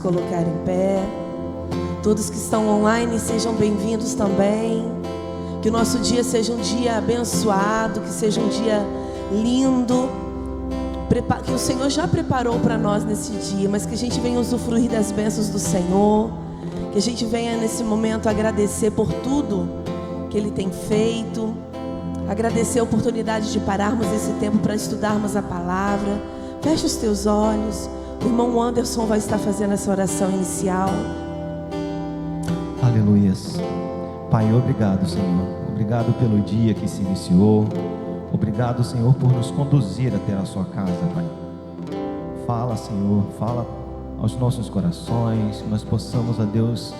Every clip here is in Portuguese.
colocar em pé. Todos que estão online sejam bem-vindos também. Que o nosso dia seja um dia abençoado, que seja um dia lindo, que o Senhor já preparou para nós nesse dia, mas que a gente venha usufruir das bênçãos do Senhor, que a gente venha nesse momento agradecer por tudo que Ele tem feito, agradecer a oportunidade de pararmos esse tempo para estudarmos a palavra. Feche os teus olhos. O irmão Anderson vai estar fazendo essa oração inicial. Aleluias. Pai, obrigado, Senhor. Obrigado pelo dia que se iniciou. Obrigado, Senhor, por nos conduzir até a sua casa, Pai. Fala, Senhor, fala aos nossos corações, que nós possamos, ó Deus,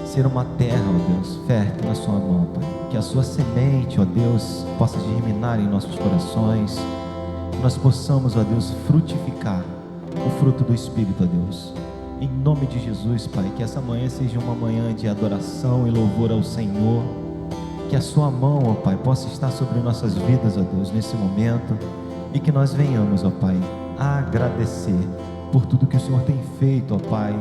ser uma terra, ó Deus, fértil na sua mão, Pai. Que a sua semente, ó Deus, possa germinar em nossos corações. Que nós possamos, ó Deus, frutificar o fruto do Espírito, ó Deus. Em nome de Jesus, Pai, que essa manhã seja uma manhã de adoração e louvor ao Senhor. Que a sua mão, ó Pai, possa estar sobre nossas vidas, ó Deus, nesse momento. E que nós venhamos, ó Pai, a agradecer por tudo que o Senhor tem feito, ó Pai,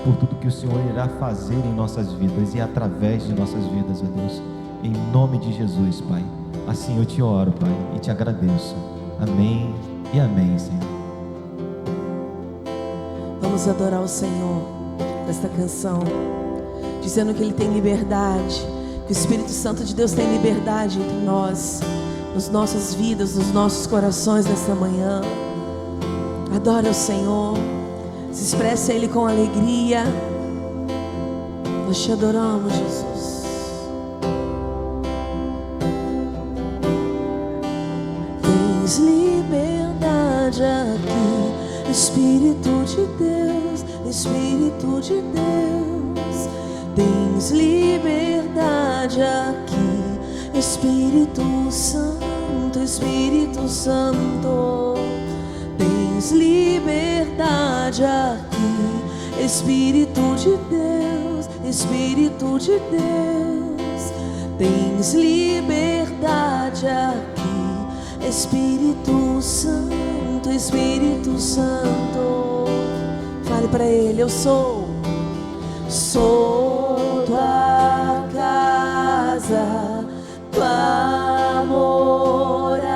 por tudo que o Senhor irá fazer em nossas vidas e através de nossas vidas, ó Deus. Em nome de Jesus, Pai. Assim eu te oro, Pai, e te agradeço. Amém e amém, Senhor. Vamos adorar o Senhor nesta canção, dizendo que Ele tem liberdade, que o Espírito Santo de Deus tem liberdade entre nós, nas nossas vidas, nos nossos corações nesta manhã. Adore o Senhor, se expresse a Ele com alegria. Nós te adoramos, Jesus. Tens liberdade aqui, Espírito de Deus, Espírito de Deus. Tens liberdade aqui, Espírito Santo, Espírito Santo. Tens liberdade aqui, Espírito de Deus, Espírito de Deus. Tens liberdade aqui, Espírito Santo, Espírito Santo. Fale para Ele: eu sou tua casa, tua morada,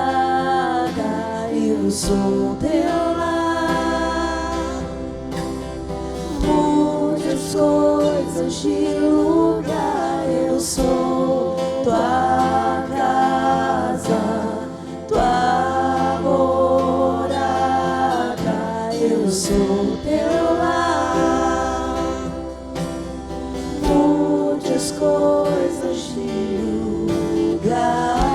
eu sou teu lar. Mude as coisas de lugar, eu sou tua casa, tua morada, eu sou teu lar. Mude as coisas de lugar.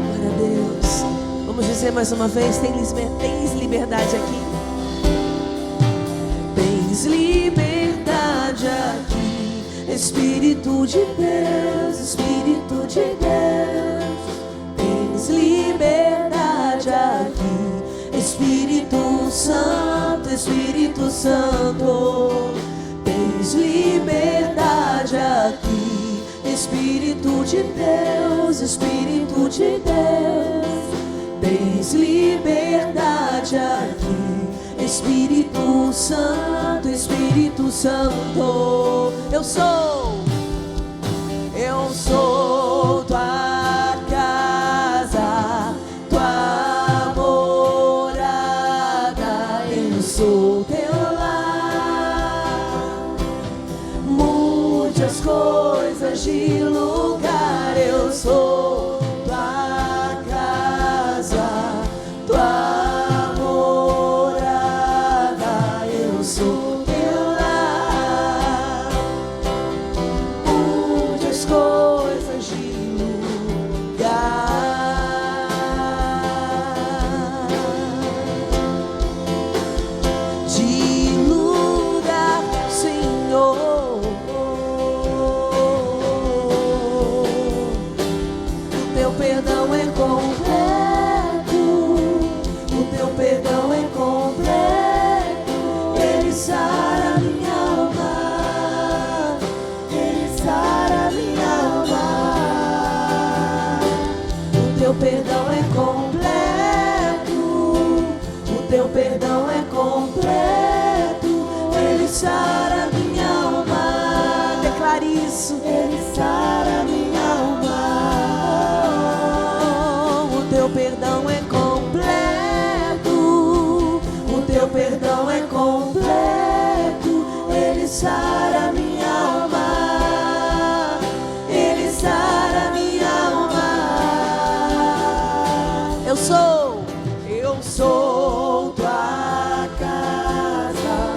Glória a Deus. Vamos dizer mais uma vez: tens liberdade aqui. Tens liberdade aqui, Espírito de Deus, Espírito de Deus. Tens liberdade aqui, Espírito Santo, Espírito Santo. Tens liberdade aqui, Espírito de Deus, Espírito de Deus. Tens liberdade aqui, Espírito Santo, Espírito Santo. Eu sou tua casa, tua morada, eu sou teu lar. Mude as coisas de lugar, eu sou tua casa, tua morada, eu sou teu lar. Mude as coisas de lugar. De lugar, Senhor. Teu perdão é completo, o teu perdão é completo. Ele sara minha alma, ele sara minha alma. O teu perdão é completo, o teu perdão é completo, ele sara minha alma. Declare isso. Ele sara minha alma. O teu perdão é completo, o teu perdão é completo, ele sara minha alma, ele sara minha alma. Eu sou tua casa,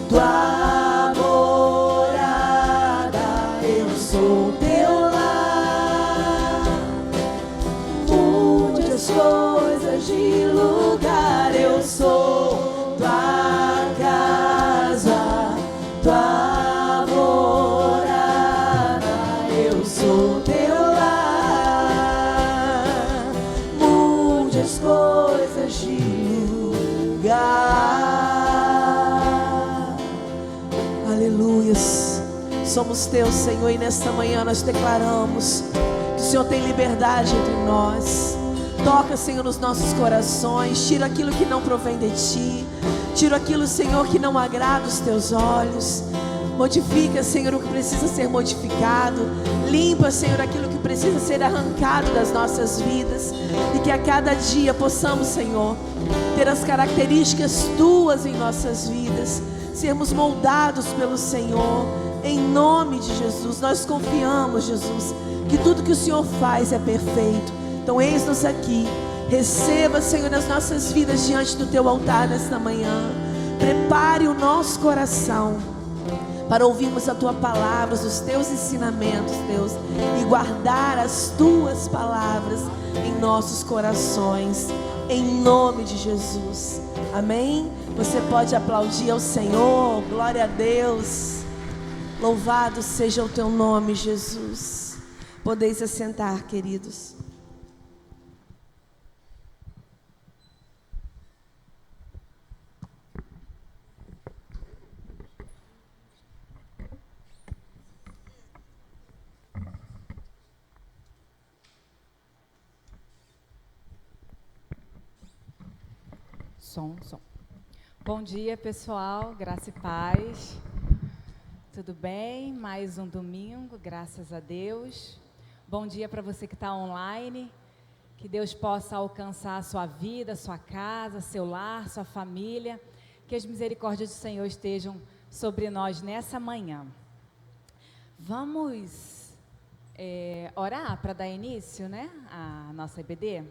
tua morada, eu sou teu lar. Mude as coisas de lugar, eu sou tua casa, tua morada, eu sou teu lar. Mude as coisas de lugar. Aleluias. Somos teus, Senhor, e nesta manhã nós declaramos que o Senhor tem liberdade entre nós. Toca, Senhor, nos nossos corações. Tira aquilo que não provém de Ti. Tira aquilo, Senhor, que não agrada os Teus olhos. Modifica, Senhor, o que precisa ser modificado. Limpa, Senhor, aquilo que precisa ser arrancado das nossas vidas. E que a cada dia possamos, Senhor, ter as características Tuas em nossas vidas. Sermos moldados pelo Senhor. Em nome de Jesus, nós confiamos, Jesus, que tudo que o Senhor faz é perfeito. Então eis-nos aqui. Receba, Senhor, as nossas vidas diante do Teu altar nesta manhã. Prepare o nosso coração para ouvirmos a Tua palavra, os Teus ensinamentos, Deus, e guardar as Tuas palavras em nossos corações, em nome de Jesus. Amém? Você pode aplaudir ao Senhor. Glória a Deus. Louvado seja o Teu nome, Jesus. Podeis assentar, queridos. Som. Bom dia, pessoal, graça e paz. Tudo bem? Mais um domingo, graças a Deus. Bom dia para você que está online. Que Deus possa alcançar a sua vida, a sua casa, seu lar, sua família. Que as misericórdias do Senhor estejam sobre nós nessa manhã. Vamos orar para dar início, né, à nossa EBD?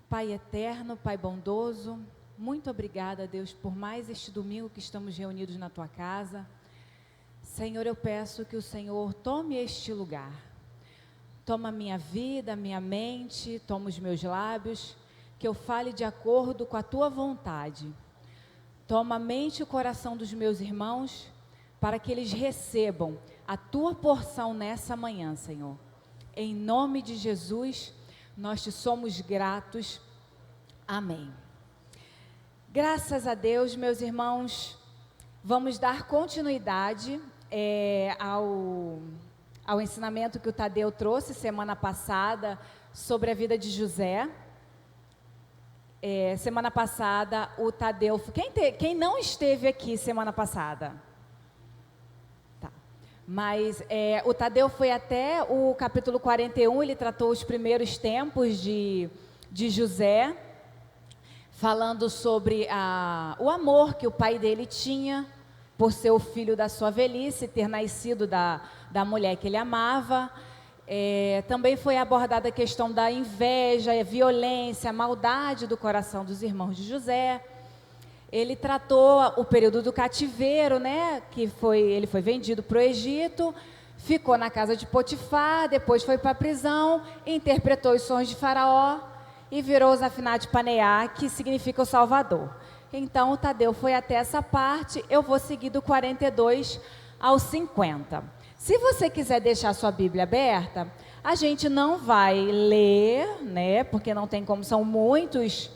Pai eterno, Pai bondoso, muito obrigada, Deus, por mais este domingo que estamos reunidos na Tua casa. Senhor, eu peço que o Senhor tome este lugar. Toma a minha vida, a minha mente, toma os meus lábios, que eu fale de acordo com a Tua vontade. Toma a mente e o coração dos meus irmãos, para que eles recebam a Tua porção nessa manhã, Senhor. Em nome de Jesus, nós te somos gratos. Amém. Graças a Deus, meus irmãos, vamos dar continuidade ao ensinamento que o Tadeu trouxe semana passada sobre a vida de José. Semana passada, o Tadeu... Quem não esteve aqui semana passada? Tá. Mas o Tadeu foi até o capítulo 41, ele tratou os primeiros tempos de José, falando sobre o amor que o pai dele tinha por ser o filho da sua velhice, ter nascido da mulher que ele amava. Também foi abordada a questão da inveja, a violência, a maldade do coração dos irmãos de José. Ele tratou o período do cativeiro, né, ele foi vendido para o Egito, ficou na casa de Potifar, depois foi para a prisão, interpretou os sonhos de Faraó e virou Zafinat Paneá, que significa o Salvador. Então, o Tadeu foi até essa parte, eu vou seguir do 42 ao 50. Se você quiser deixar sua Bíblia aberta, a gente não vai ler, né, porque não tem como, são muitos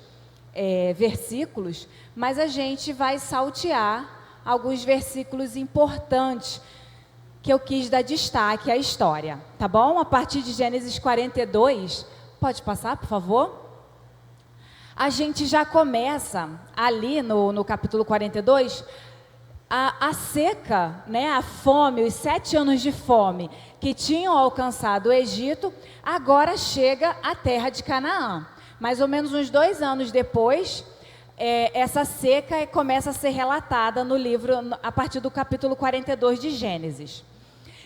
versículos, mas a gente vai saltear alguns versículos importantes que eu quis dar destaque à história, tá bom? A partir de Gênesis 42, pode passar, por favor? A gente já começa ali no capítulo 42, a seca, né, a fome, os 7 anos de fome que tinham alcançado o Egito, agora chega à terra de Canaã. Mais ou menos uns 2 anos depois, essa seca começa a ser relatada no livro, a partir do capítulo 42 de Gênesis.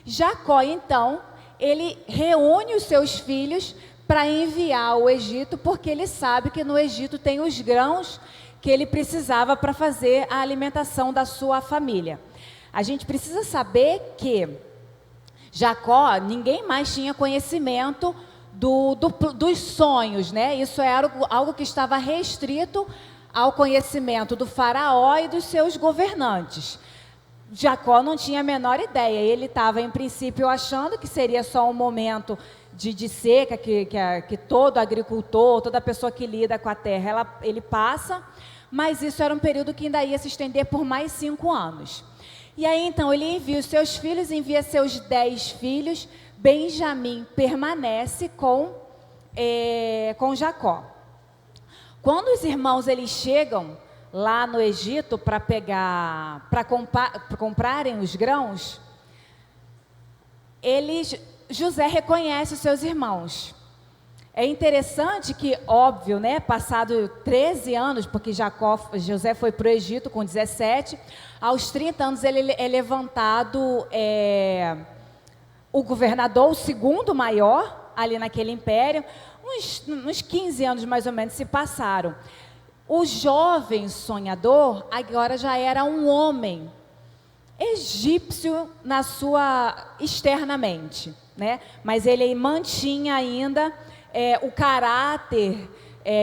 Jacó, então, ele reúne os seus filhos para enviar ao Egito, porque ele sabe que no Egito tem os grãos que ele precisava para fazer a alimentação da sua família. A gente precisa saber que Jacó, ninguém mais tinha conhecimento dos sonhos, né? Isso era algo que estava restrito ao conhecimento do faraó e dos seus governantes. Jacó não tinha a menor ideia, ele estava em princípio achando que seria só um momento de seca, que todo agricultor, toda pessoa que lida com a terra, ele passa, mas isso era um período que ainda ia se estender por mais 5 anos. E aí então ele envia os seus filhos, envia seus 10 filhos, Benjamim permanece com Jacó. Quando os irmãos eles chegam lá no Egito para comprarem os grãos, José reconhece os seus irmãos. É interessante que, óbvio, né, passado 13 anos, porque José foi para o Egito com 17, aos 30 anos ele é levantado o governador, o segundo maior ali naquele império. Uns 15 anos mais ou menos se passaram. O jovem sonhador agora já era um homem egípcio externamente, né? Mas ele mantinha ainda o caráter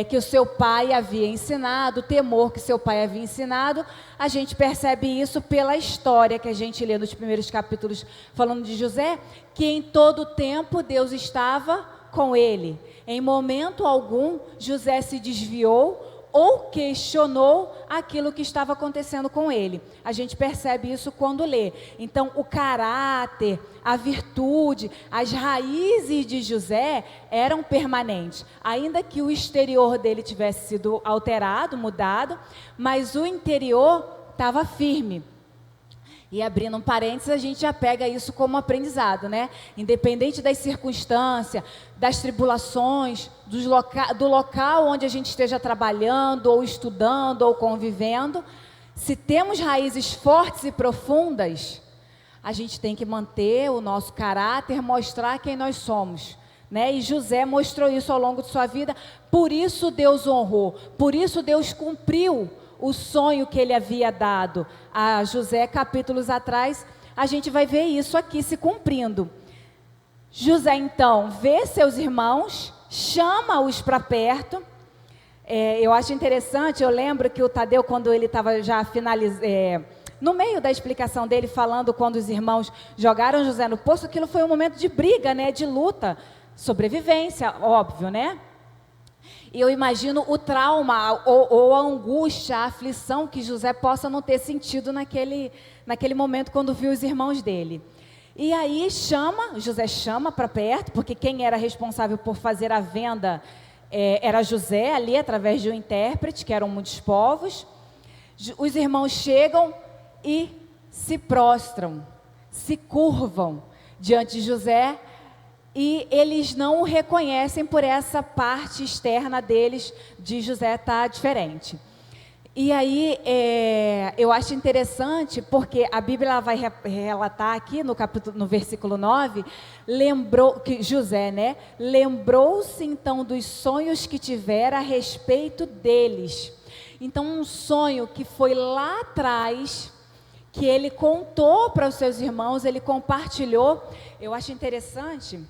que o seu pai havia ensinado, o temor que seu pai havia ensinado. A gente percebe isso pela história que a gente lê nos primeiros capítulos falando de José, que em todo tempo Deus estava com ele. Em momento algum José se desviou ou questionou aquilo que estava acontecendo com ele. A gente percebe isso quando lê. Então, o caráter, a virtude, as raízes de José eram permanentes. Ainda que o exterior dele tivesse sido alterado, mudado, mas o interior estava firme. E abrindo um parênteses, a gente já pega isso como aprendizado, né? Independente das circunstâncias, das tribulações, do local onde a gente esteja trabalhando, ou estudando, ou convivendo, se temos raízes fortes e profundas, a gente tem que manter o nosso caráter, mostrar quem nós somos, né? E José mostrou isso ao longo de sua vida, por isso Deus honrou, por isso Deus cumpriu o sonho que ele havia dado a José capítulos atrás. A gente vai ver isso aqui se cumprindo. José então vê seus irmãos, chama-os para perto. Eu acho interessante, eu lembro que o Tadeu, quando ele estava já no meio da explicação dele, falando quando os irmãos jogaram José no poço, aquilo foi um momento de briga, né, de luta, sobrevivência, óbvio, né? E eu imagino o trauma, ou a angústia, a aflição que José possa não ter sentido naquele momento quando viu os irmãos dele. E aí José chama para perto, porque quem era responsável por fazer a venda era José, ali através de um intérprete, que eram muitos povos. Os irmãos chegam e se prostram, se curvam diante de José, e eles não o reconhecem por essa parte externa deles, de José estar diferente. E aí, eu acho interessante, porque a Bíblia vai relatar aqui no versículo 9, que José, né, lembrou-se então dos sonhos que tivera a respeito deles. Então, um sonho que foi lá atrás, que ele contou para os seus irmãos, ele compartilhou. Eu acho interessante,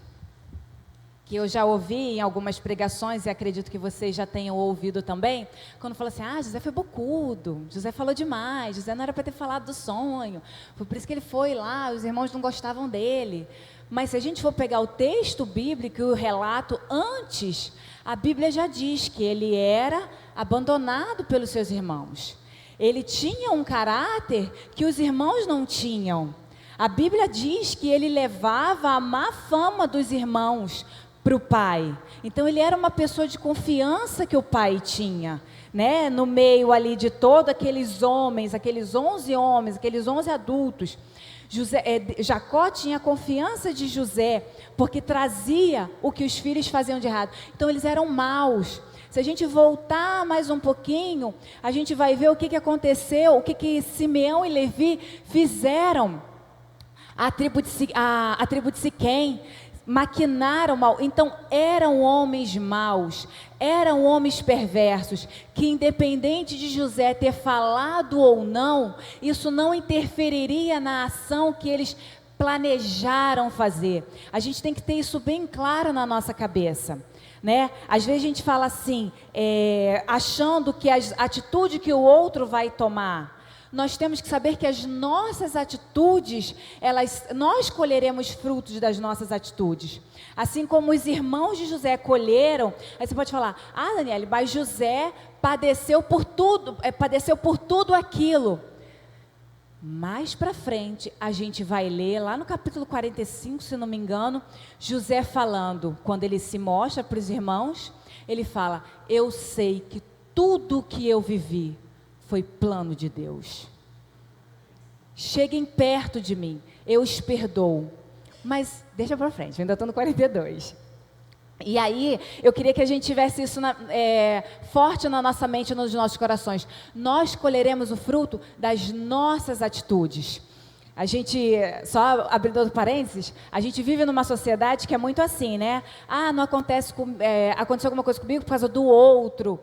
que eu já ouvi em algumas pregações, e acredito que vocês já tenham ouvido também, quando fala assim, José foi bocudo, José falou demais, José não era para ter falado do sonho, foi por isso que ele foi lá, os irmãos não gostavam dele. Mas se a gente for pegar o texto bíblico e o relato antes, a Bíblia já diz que ele era abandonado pelos seus irmãos. Ele tinha um caráter que os irmãos não tinham. A Bíblia diz que ele levava a má fama dos irmãos para o pai. Então ele era uma pessoa de confiança que o pai tinha, né? No meio ali de todos aqueles homens, aqueles 11 homens, aqueles 11 adultos. Jacó tinha confiança de José, porque trazia o que os filhos faziam de errado. Então eles eram maus. Se a gente voltar mais um pouquinho, a gente vai ver o que aconteceu, o que Simeão e Levi fizeram. A tribo de Siquém maquinaram mal. Então eram homens maus, eram homens perversos, que independente de José ter falado ou não, isso não interferiria na ação que eles planejaram fazer. A gente tem que ter isso bem claro na nossa cabeça, né? Às vezes a gente fala assim, achando que a atitude que o outro vai tomar. Nós temos que saber que as nossas atitudes, nós colheremos frutos das nossas atitudes. Assim como os irmãos de José colheram, aí você pode falar, Daniele, mas José padeceu por tudo aquilo. Mais para frente, a gente vai ler, lá no capítulo 45, se não me engano, José falando, quando ele se mostra para os irmãos, ele fala, eu sei que tudo que eu vivi foi plano de Deus. Cheguem perto de mim, eu os perdoo. Mas deixa para frente, eu ainda estou no 42. E aí, eu queria que a gente tivesse isso forte na nossa mente e nos nossos corações. Nós colheremos o fruto das nossas atitudes. A gente, só abrindo outro parênteses, a gente vive numa sociedade que é muito assim, né? Não acontece, aconteceu alguma coisa comigo por causa do outro.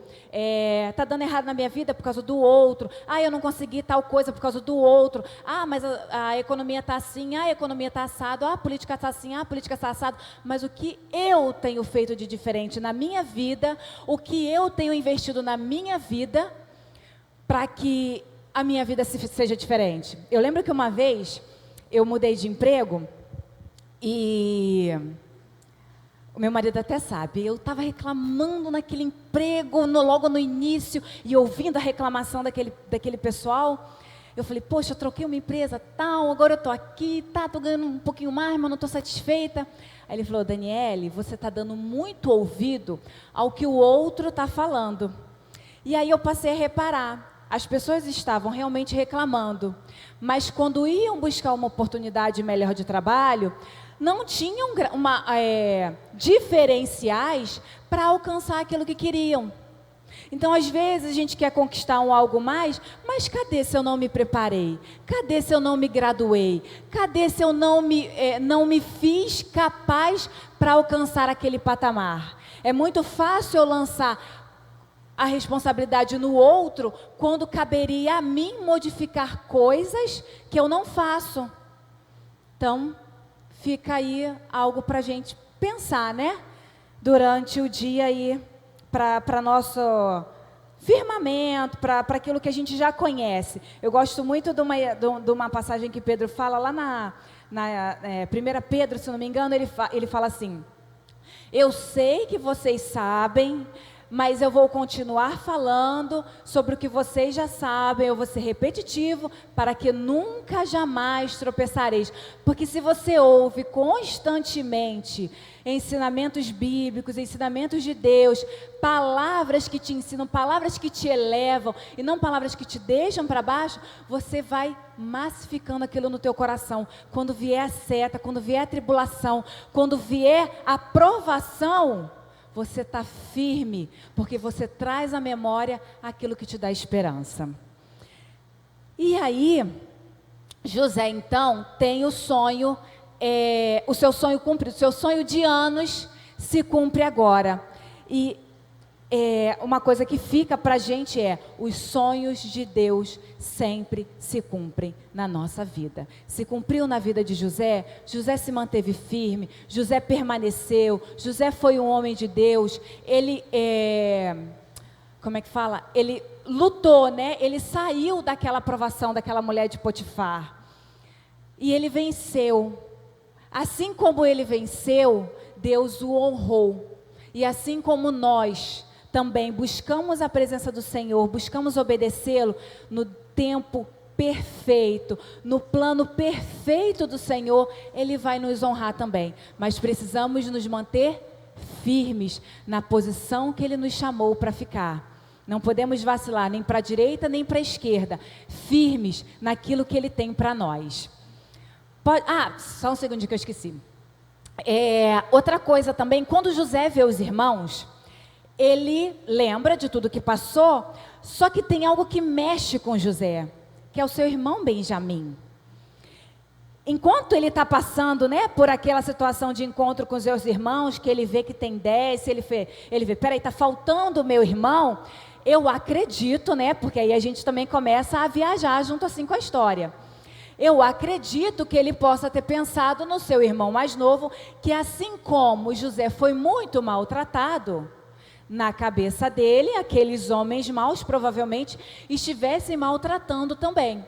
Tá dando errado na minha vida por causa do outro. Eu não consegui tal coisa por causa do outro. Mas a economia está assim, a economia está assado, a política está assim, a política está assado. Mas o que eu tenho feito de diferente na minha vida, o que eu tenho investido na minha vida, para que a minha vida seja diferente. Eu lembro que uma vez eu mudei de emprego e o meu marido até sabe, eu estava reclamando naquele emprego logo no início e ouvindo a reclamação daquele pessoal. Eu falei, poxa, eu troquei uma empresa tal, agora eu estou aqui, estou ganhando um pouquinho mais, mas não estou satisfeita. Aí ele falou, Daniele, você está dando muito ouvido ao que o outro está falando. E aí eu passei a reparar. As pessoas estavam realmente reclamando, mas quando iam buscar uma oportunidade melhor de trabalho, não tinham diferenciais para alcançar aquilo que queriam. Então, às vezes, a gente quer conquistar algo mais, mas cadê se eu não me preparei? Cadê se eu não me graduei? Cadê se eu não me fiz capaz para alcançar aquele patamar? É muito fácil eu lançar a responsabilidade no outro, quando caberia a mim modificar coisas que eu não faço. Então, fica aí algo para a gente pensar, né? Durante o dia aí, para nosso firmamento, para aquilo que a gente já conhece. Eu gosto muito de uma passagem que Pedro fala, lá na 1 Pedro, se não me engano, ele fala assim, eu sei que vocês sabem, mas eu vou continuar falando sobre o que vocês já sabem, eu vou ser repetitivo, para que nunca jamais tropeçareis. Porque se você ouve constantemente ensinamentos bíblicos, ensinamentos de Deus, palavras que te ensinam, palavras que te elevam, e não palavras que te deixam para baixo, você vai massificando aquilo no teu coração. Quando vier a seta, quando vier a tribulação, quando vier a provação, você está firme, porque você traz à memória aquilo que te dá esperança. E aí, José então tem o sonho, o seu sonho cumprido, o seu sonho de anos se cumpre agora. E uma coisa que fica para a gente os sonhos de Deus sempre se cumprem na nossa vida. Se cumpriu na vida de José, José se manteve firme, José permaneceu, José foi um homem de Deus, ele, ele lutou, né? Ele saiu daquela provação daquela mulher de Potifar, e ele venceu. Assim como ele venceu, Deus o honrou, e assim como nós também buscamos a presença do Senhor, buscamos obedecê-lo no tempo perfeito, no plano perfeito do Senhor, Ele vai nos honrar também. Mas precisamos nos manter firmes na posição que Ele nos chamou para ficar. Não podemos vacilar nem para a direita nem para a esquerda. Firmes naquilo que Ele tem para nós. Só um segundinho que eu esqueci. Outra coisa também, quando José vê os irmãos, ele lembra de tudo que passou, só que tem algo que mexe com José, que é o seu irmão Benjamim. Enquanto ele está passando, por aquela situação de encontro com os seus irmãos, que ele vê que tem 10, ele vê, peraí, está faltando o meu irmão, eu acredito, porque aí a gente também começa a viajar junto assim com a história. Eu acredito que ele possa ter pensado no seu irmão mais novo, que assim como José foi muito maltratado, na cabeça dele, aqueles homens maus provavelmente estivessem maltratando também.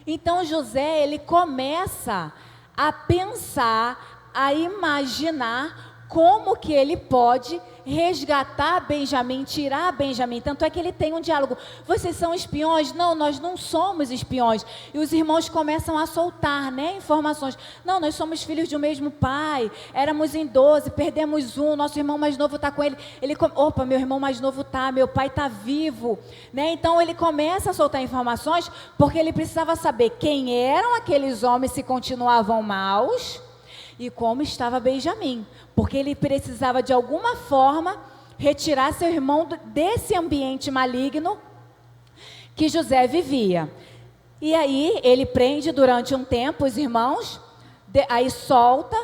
Então José, ele começa a pensar, a imaginar como que ele pode resgatar Benjamim, tirar Benjamim. Tanto é que ele tem um diálogo: vocês são espiões? Não, nós não somos espiões. E os irmãos começam a soltar, informações. Não, nós somos filhos de um mesmo pai, éramos em 12, perdemos um, nosso irmão mais novo está com ele. Opa, meu irmão mais novo está, meu pai está vivo. Então ele começa a soltar informações, porque ele precisava saber quem eram aqueles homens, se continuavam maus, e como estava Benjamim, porque ele precisava de alguma forma retirar seu irmão desse ambiente maligno que José vivia. E aí ele prende durante um tempo os irmãos, aí solta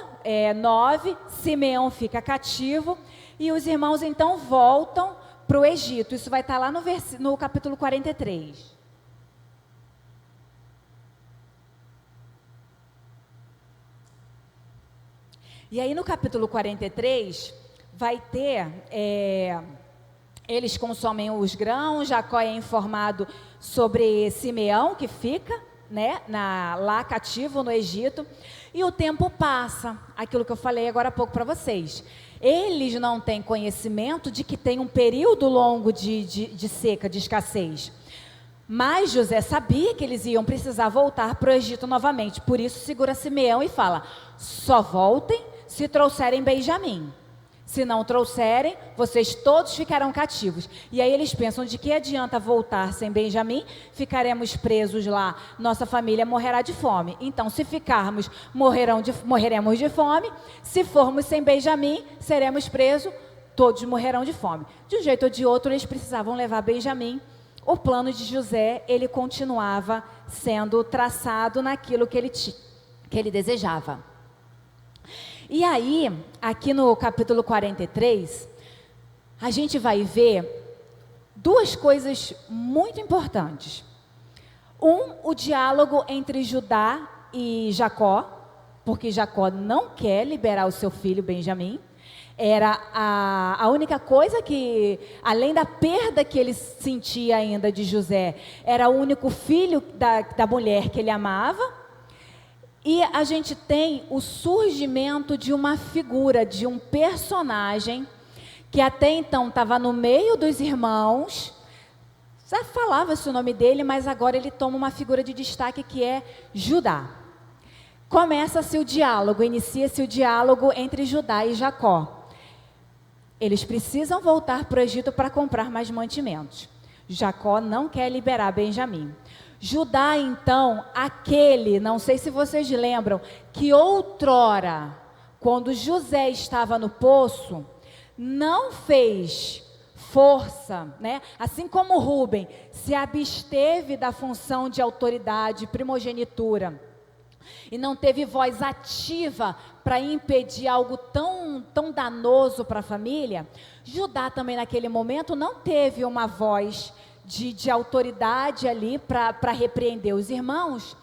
9, Simeão fica cativo, e os irmãos então voltam para o Egito. Isso vai estar lá no capítulo 43. E aí no capítulo 43, vai ter, eles consomem os grãos, Jacó é informado sobre Simeão, que fica lá cativo no Egito, e o tempo passa, aquilo que eu falei agora há pouco para vocês. Eles não têm conhecimento de que tem um período longo de seca, de escassez. Mas José sabia que eles iam precisar voltar para o Egito novamente, por isso segura Simeão e fala: só voltem se trouxerem Benjamim. Se não trouxerem, vocês todos ficarão cativos. E aí eles pensam: de que adianta voltar sem Benjamim? Ficaremos presos lá, nossa família morrerá de fome. Então, se ficarmos, morreremos de fome. Se formos sem Benjamim, seremos presos, todos morrerão de fome. De um jeito ou de outro, eles precisavam levar Benjamim. O plano de José, ele continuava sendo traçado naquilo que ele desejava. E aí, aqui no capítulo 43, a gente vai ver duas coisas muito importantes. O diálogo entre Judá e Jacó, porque Jacó não quer liberar o seu filho Benjamim. Era a única coisa que, além da perda que ele sentia ainda de José, era o único filho da mulher que ele amava. E a gente tem o surgimento de uma figura, de um personagem, que até então estava no meio dos irmãos, já falava-se o nome dele, mas agora ele toma uma figura de destaque, que é Judá. Começa-se o diálogo, inicia-se o diálogo entre Judá e Jacó. Eles precisam voltar para o Egito para comprar mais mantimentos. Jacó não quer liberar Benjamim. Judá, então, não sei se vocês lembram, que outrora, quando José estava no poço, não fez força, assim como Rúben se absteve da função de autoridade, primogenitura, e não teve voz ativa para impedir algo tão danoso para a família, Judá também naquele momento não teve uma voz de autoridade ali para repreender os irmãos,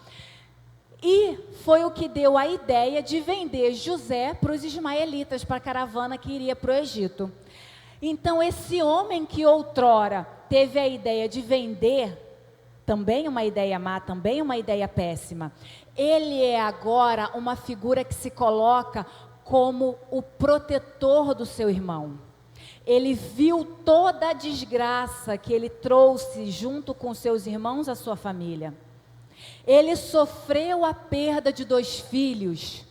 e foi o que deu a ideia de vender José para os ismaelitas, para a caravana que iria para o Egito. Então esse homem que outrora teve a ideia de vender, também uma ideia má, também uma ideia péssima, ele é agora uma figura que se coloca como o protetor do seu irmão. Ele viu toda a desgraça que ele trouxe junto com seus irmãos à sua família. Ele sofreu a perda de 2 filhos.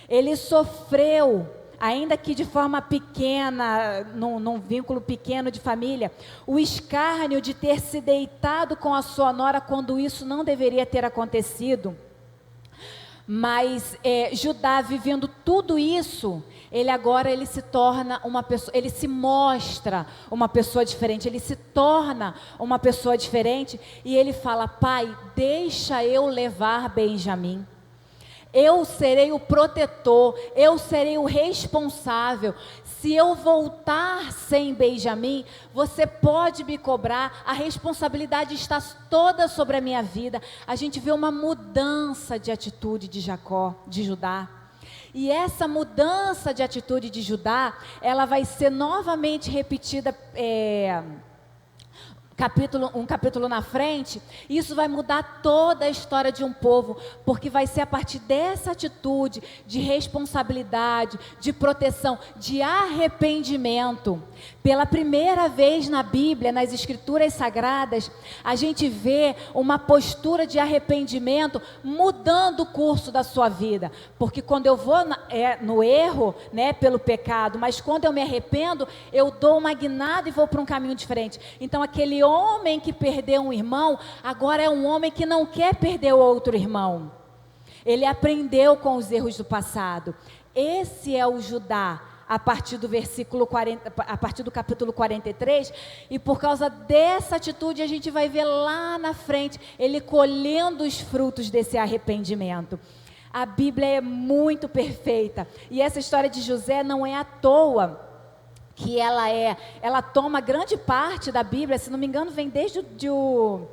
Ele sofreu, ainda que de forma pequena, num vínculo pequeno de família, o escárnio de ter se deitado com a sua nora quando isso não deveria ter acontecido. Mas Judá, vivendo tudo isso, ele se torna uma pessoa, ele se mostra uma pessoa diferente, ele se torna uma pessoa diferente, e ele fala: pai, deixa eu levar Benjamim. Eu serei o protetor, eu serei o responsável. Se eu voltar sem Benjamim, você pode me cobrar, a responsabilidade está toda sobre a minha vida. A gente vê uma mudança de atitude de Judá. E essa mudança de atitude de Judá, ela vai ser novamente repetida um capítulo na frente. Isso vai mudar toda a história de um povo, porque vai ser a partir dessa atitude de responsabilidade, de proteção, de arrependimento. Pela primeira vez na Bíblia, nas Escrituras Sagradas, a gente vê uma postura de arrependimento mudando o curso da sua vida. Porque quando eu vou no erro, né, pelo pecado, mas quando eu me arrependo, eu dou uma guinada e vou para um caminho diferente. Então aquele homem que perdeu um irmão, agora é um homem que não quer perder o outro irmão. Ele aprendeu com os erros do passado. Esse é o Judá, a partir do versículo 40, a partir do capítulo 43, e por causa dessa atitude a gente vai ver lá na frente ele colhendo os frutos desse arrependimento. A Bíblia é muito perfeita, e essa história de José não é à toa que ela toma grande parte da Bíblia. Se não me engano, vem desde do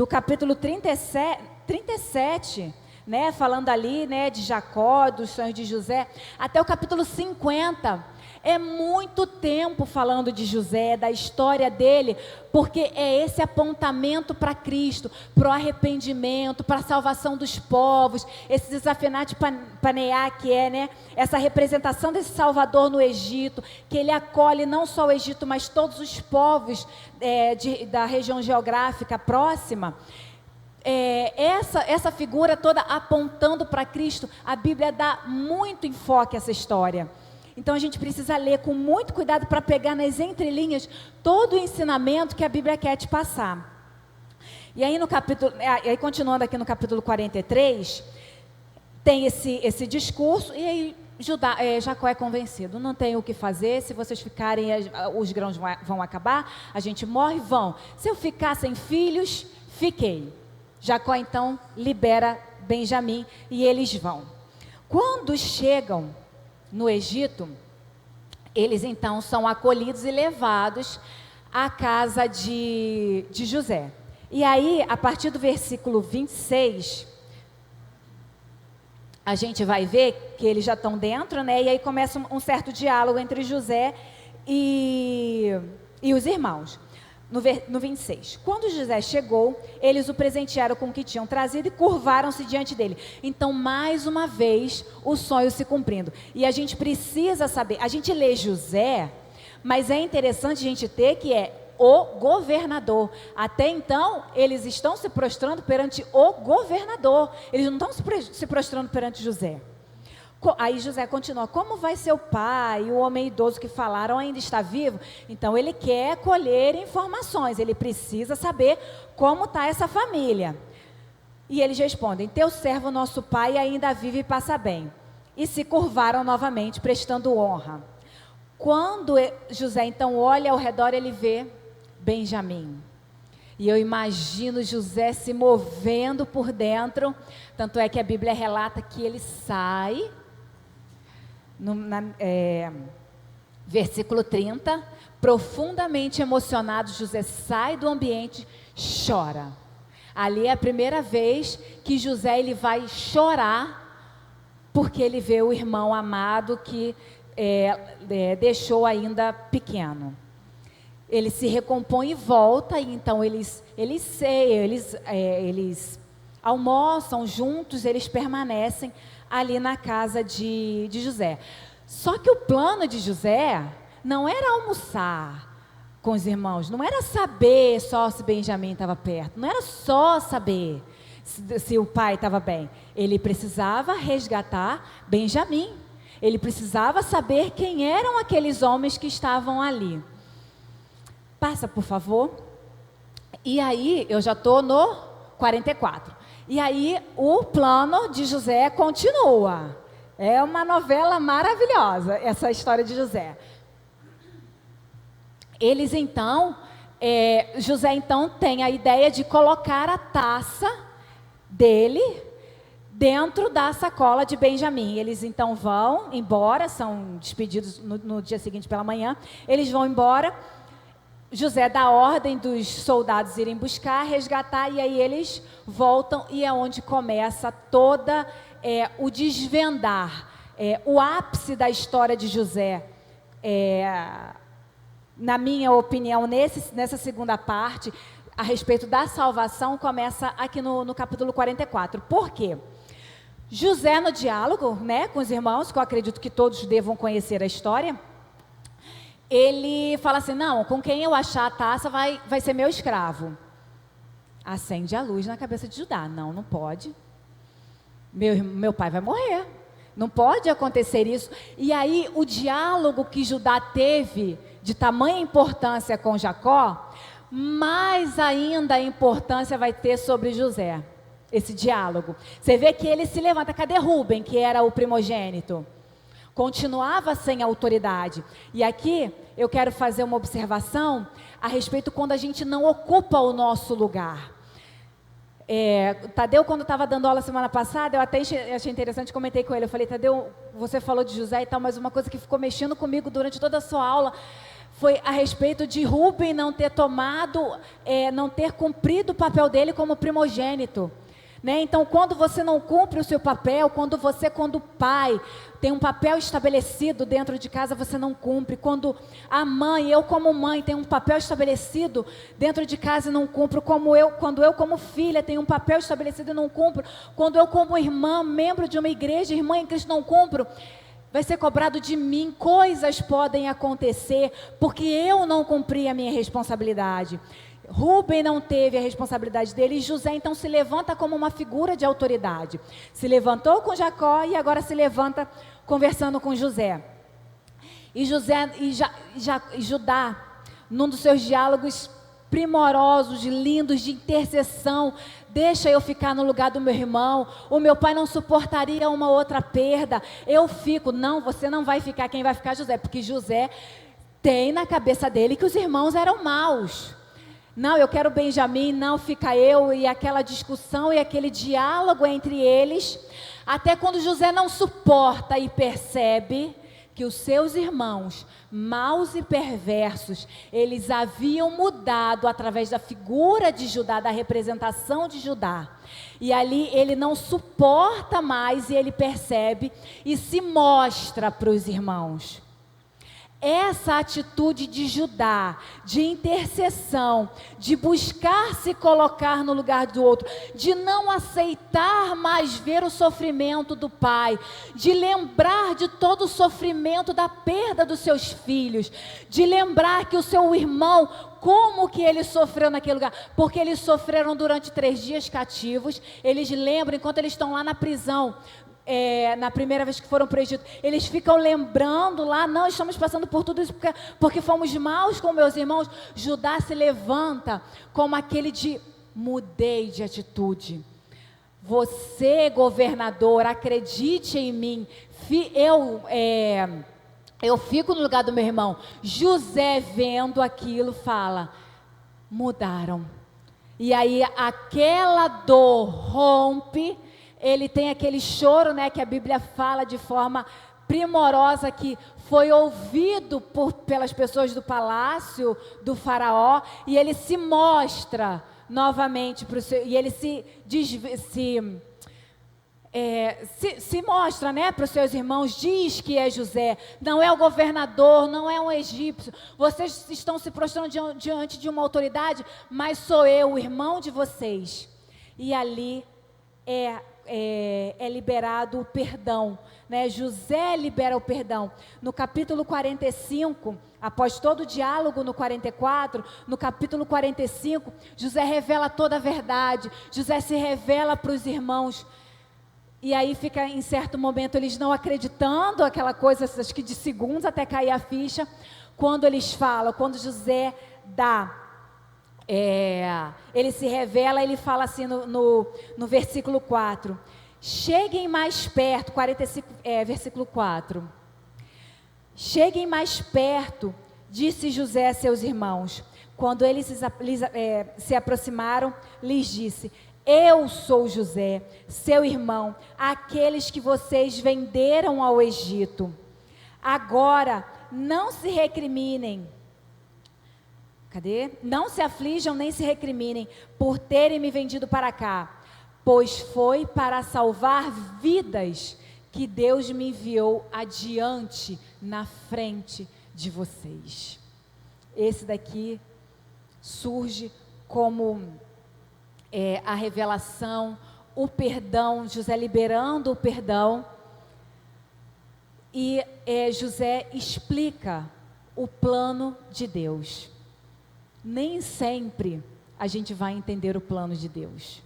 capítulo 37, né, falando ali, né, de Jacó, dos sonhos de José, até o capítulo 50, é muito tempo falando de José, da história dele, porque é esse apontamento para Cristo, para o arrependimento, para a salvação dos povos, esse desafinate paneá, que é, né, essa representação desse Salvador no Egito, que ele acolhe não só o Egito, mas todos os povos da região geográfica próxima. Essa figura toda apontando para Cristo, a Bíblia dá muito enfoque a essa história. Então a gente precisa ler com muito cuidado para pegar nas entrelinhas todo o ensinamento que a Bíblia quer te passar. E aí aí continuando aqui no capítulo 43, tem esse discurso, e aí Jacó é convencido: não tem o que fazer, se vocês ficarem, os grãos vão acabar, a gente morre, vão. Se eu ficar sem filhos, fiquei. Jacó então libera Benjamim e eles vão. Quando chegam no Egito, eles então são acolhidos e levados à casa de José. E aí, a partir do versículo 26, a gente vai ver que eles já estão dentro, né? E aí começa um certo diálogo entre José e os irmãos. No 26, quando José chegou, eles o presentearam com o que tinham trazido e curvaram-se diante dele. Então, mais uma vez, o sonho se cumprindo. E a gente precisa saber, a gente lê José, mas é interessante a gente ter que é o governador. Até então, eles estão se prostrando perante o governador, eles não estão se prostrando perante José. Aí José continua: como vai seu pai, o homem idoso que falaram, ainda está vivo? Então ele quer colher informações, ele precisa saber como está essa família. E eles respondem: teu servo, nosso pai, ainda vive e passa bem. E se curvaram novamente, prestando honra. Quando José então olha ao redor, ele vê Benjamim. E eu imagino José se movendo por dentro, tanto é que a Bíblia relata que ele sai. Versículo 30, profundamente emocionado, José sai do ambiente, chora. Ali é a primeira vez que José ele vai chorar, porque ele vê o irmão amado que deixou ainda pequeno. Ele se recompõe e volta, e então eles ceiam, eles almoçam juntos, eles permanecem ali na casa de José. Só que o plano de José não era almoçar com os irmãos, não era saber só se Benjamim estava perto, não era só saber. se o pai estava bem. Ele precisava resgatar Benjamim. Ele precisava saber quem eram aqueles homens que estavam ali. Passa, por favor. E aí, eu já estou no 44. E aí, o plano de José continua. É uma novela maravilhosa, essa história de José. José então tem a ideia de colocar a taça dele dentro da sacola de Benjamim. Eles então vão embora, são despedidos no dia seguinte pela manhã. Eles vão embora. José dá ordem dos soldados irem buscar, resgatar, e aí eles voltam, e é onde começa toda o desvendar. O ápice da história de José, na minha opinião, nessa segunda parte, a respeito da salvação, começa aqui no capítulo 44. Por quê? José, no diálogo, né, com os irmãos, que eu acredito que todos devam conhecer a história, ele fala assim: não, com quem eu achar a taça vai ser meu escravo. Acende a luz na cabeça de Judá. Não pode. Meu pai vai morrer. Não pode acontecer isso. E aí o diálogo que Judá teve de tamanha importância com Jacó, mais ainda a importância vai ter sobre José. Esse diálogo. Você vê que ele se levanta. Cadê Rúben, que era o primogênito? Continuava sem autoridade. E aqui eu quero fazer uma observação a respeito quando a gente não ocupa o nosso lugar. Tadeu, quando estava dando aula semana passada, eu até achei interessante, comentei com ele. Eu falei: Tadeu, você falou de José e tal, mas uma coisa que ficou mexendo comigo durante toda a sua aula foi a respeito de Rúben não ter não ter cumprido o papel dele como primogênito. Né? Então, quando você não cumpre o seu papel, quando o pai tem um papel estabelecido dentro de casa, você não cumpre. Quando a mãe, eu como mãe, tenho um papel estabelecido dentro de casa e não cumpro. Quando eu como filha tenho um papel estabelecido e não cumpro. Quando eu como irmã, membro de uma igreja, irmã em Cristo, não cumpro, vai ser cobrado de mim. Coisas podem acontecer porque eu não cumpri a minha responsabilidade. Rúben não teve a responsabilidade dele, e José então se levanta como uma figura de autoridade. Se levantou com Jacó e agora se levanta conversando com José. E Judá, num dos seus diálogos primorosos, lindos, de intercessão: deixa eu ficar no lugar do meu irmão, o meu pai não suportaria uma outra perda, eu fico. Não, você não vai ficar, quem vai ficar é José, porque José tem na cabeça dele que os irmãos eram maus. Não, eu quero Benjamim, não, fica eu. E aquela discussão e aquele diálogo entre eles, até quando José não suporta e percebe que os seus irmãos, maus e perversos, eles haviam mudado através da figura de Judá, da representação de Judá. E ali ele não suporta mais, e ele percebe e se mostra para os irmãos. Essa atitude de Judá, de intercessão, de buscar se colocar no lugar do outro, de não aceitar mais ver o sofrimento do pai, de lembrar de todo o sofrimento da perda dos seus filhos, de lembrar que o seu irmão, como que ele sofreu naquele lugar, porque eles sofreram durante 3 dias cativos. Eles lembram, enquanto eles estão lá na prisão, na primeira vez que foram para o Egito, eles ficam lembrando lá: não, estamos passando por tudo isso porque fomos maus com meus irmãos. Judá se levanta como aquele de: mudei de atitude. Você, governador, acredite em mim. Eu fico no lugar do meu irmão. José, vendo aquilo, fala: mudaram. E aí aquela dor rompe. Ele tem aquele choro, né, que a Bíblia fala de forma primorosa, que foi ouvido pelas pessoas do palácio do faraó, e ele se mostra novamente para o seu, e ele se mostra, né, para os seus irmãos, diz que é José, não é o governador, não é um egípcio, vocês estão se prostrando diante de uma autoridade, mas sou eu, o irmão de vocês. E ali é liberado o perdão, né? José libera o perdão. No capítulo 45, após todo o diálogo no 44, no capítulo 45, José revela toda a verdade. José se revela para os irmãos. E aí fica, em certo momento, eles não acreditando, aquela coisa, acho que de segundos até cair a ficha, quando eles falam, quando José dá. Ele se revela, ele fala assim no versículo 4, cheguem mais perto, 45, versículo 4, cheguem mais perto, disse José a seus irmãos. Quando eles se aproximaram, lhes disse: eu sou José, seu irmão, aqueles que vocês venderam ao Egito. Agora não se recriminem. Não se aflijam nem se recriminem por terem me vendido para cá, pois foi para salvar vidas que Deus me enviou adiante, na frente de vocês. Esse daqui surge como a revelação, o perdão, José liberando o perdão, e José explica o plano de Deus. Nem sempre a gente vai entender o plano de Deus,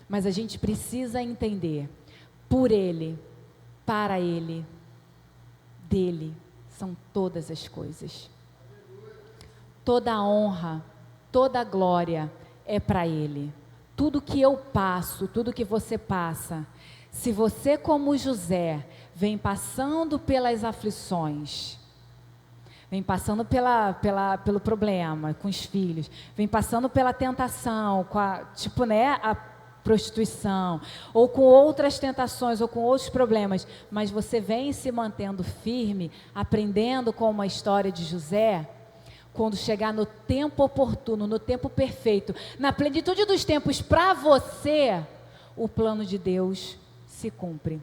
mas a gente precisa entender, por Ele, para Ele, dele são todas as coisas. Toda a honra, toda a glória é para Ele. Tudo que eu passo, tudo que você passa, se você, como José, vem passando pelas aflições, vem passando pelo problema com os filhos, vem passando pela tentação, com a prostituição, ou com outras tentações, ou com outros problemas, mas você vem se mantendo firme, aprendendo com a história de José, quando chegar no tempo oportuno, no tempo perfeito, na plenitude dos tempos para você, o plano de Deus se cumpre.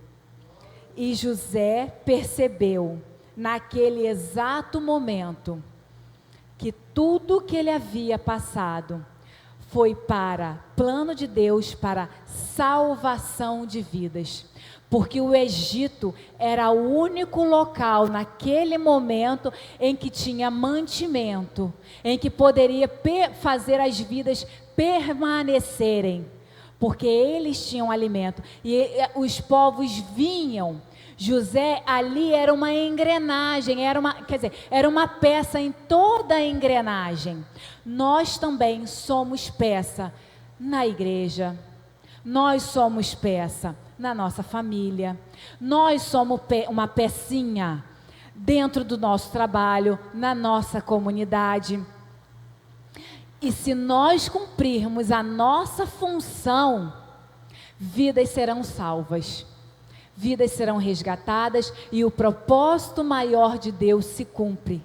E José percebeu, naquele exato momento, que tudo que ele havia passado foi para plano de Deus, para salvação de vidas, porque o Egito era o único local naquele momento em que tinha mantimento, em que poderia fazer as vidas permanecerem, porque eles tinham alimento, e os povos vinham. José ali era uma engrenagem, era uma peça em toda a engrenagem. Nós também somos peça na igreja, nós somos peça na nossa família, nós somos uma pecinha dentro do nosso trabalho, na nossa comunidade. E se nós cumprirmos a nossa função, vidas serão salvas. Vidas serão resgatadas e o propósito maior de Deus se cumpre,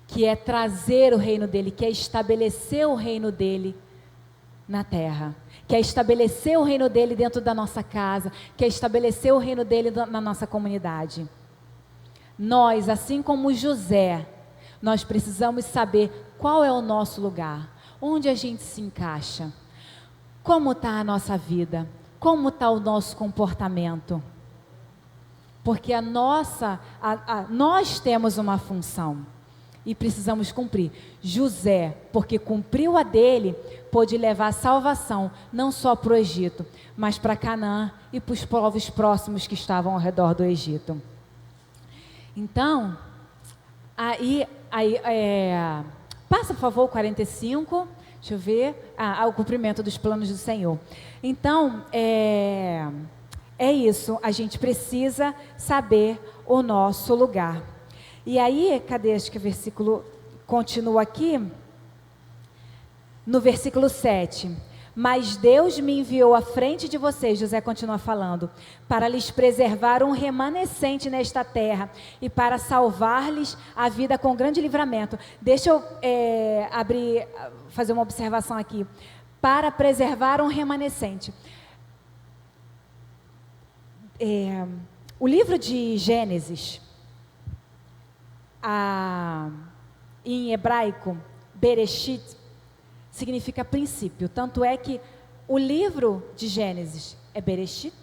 que é trazer o reino dele, que é estabelecer o reino dele na terra, que é estabelecer o reino dele dentro da nossa casa, que é estabelecer o reino dele na nossa comunidade. Nós, assim como José, nós precisamos saber qual é o nosso lugar, onde a gente se encaixa, como está a nossa vida, como está o nosso comportamento. Porque nós temos uma função e precisamos cumprir. José, porque cumpriu a dele, pôde levar salvação não só para o Egito, mas para Canaã e para os povos próximos que estavam ao redor do Egito. Então, passa por favor o 45, deixa eu ver, o cumprimento dos planos do Senhor. Então, é isso, a gente precisa saber o nosso lugar. E aí, cadê? Acho que o versículo continua aqui, no versículo 7. Mas Deus me enviou à frente de vocês, José continua falando, para lhes preservar um remanescente nesta terra e para salvar-lhes a vida com grande livramento. Deixa eu fazer uma observação aqui. Para preservar um remanescente. O livro de Gênesis, em hebraico, Bereshit, significa princípio. Tanto é que O livro de Gênesis é Bereshit.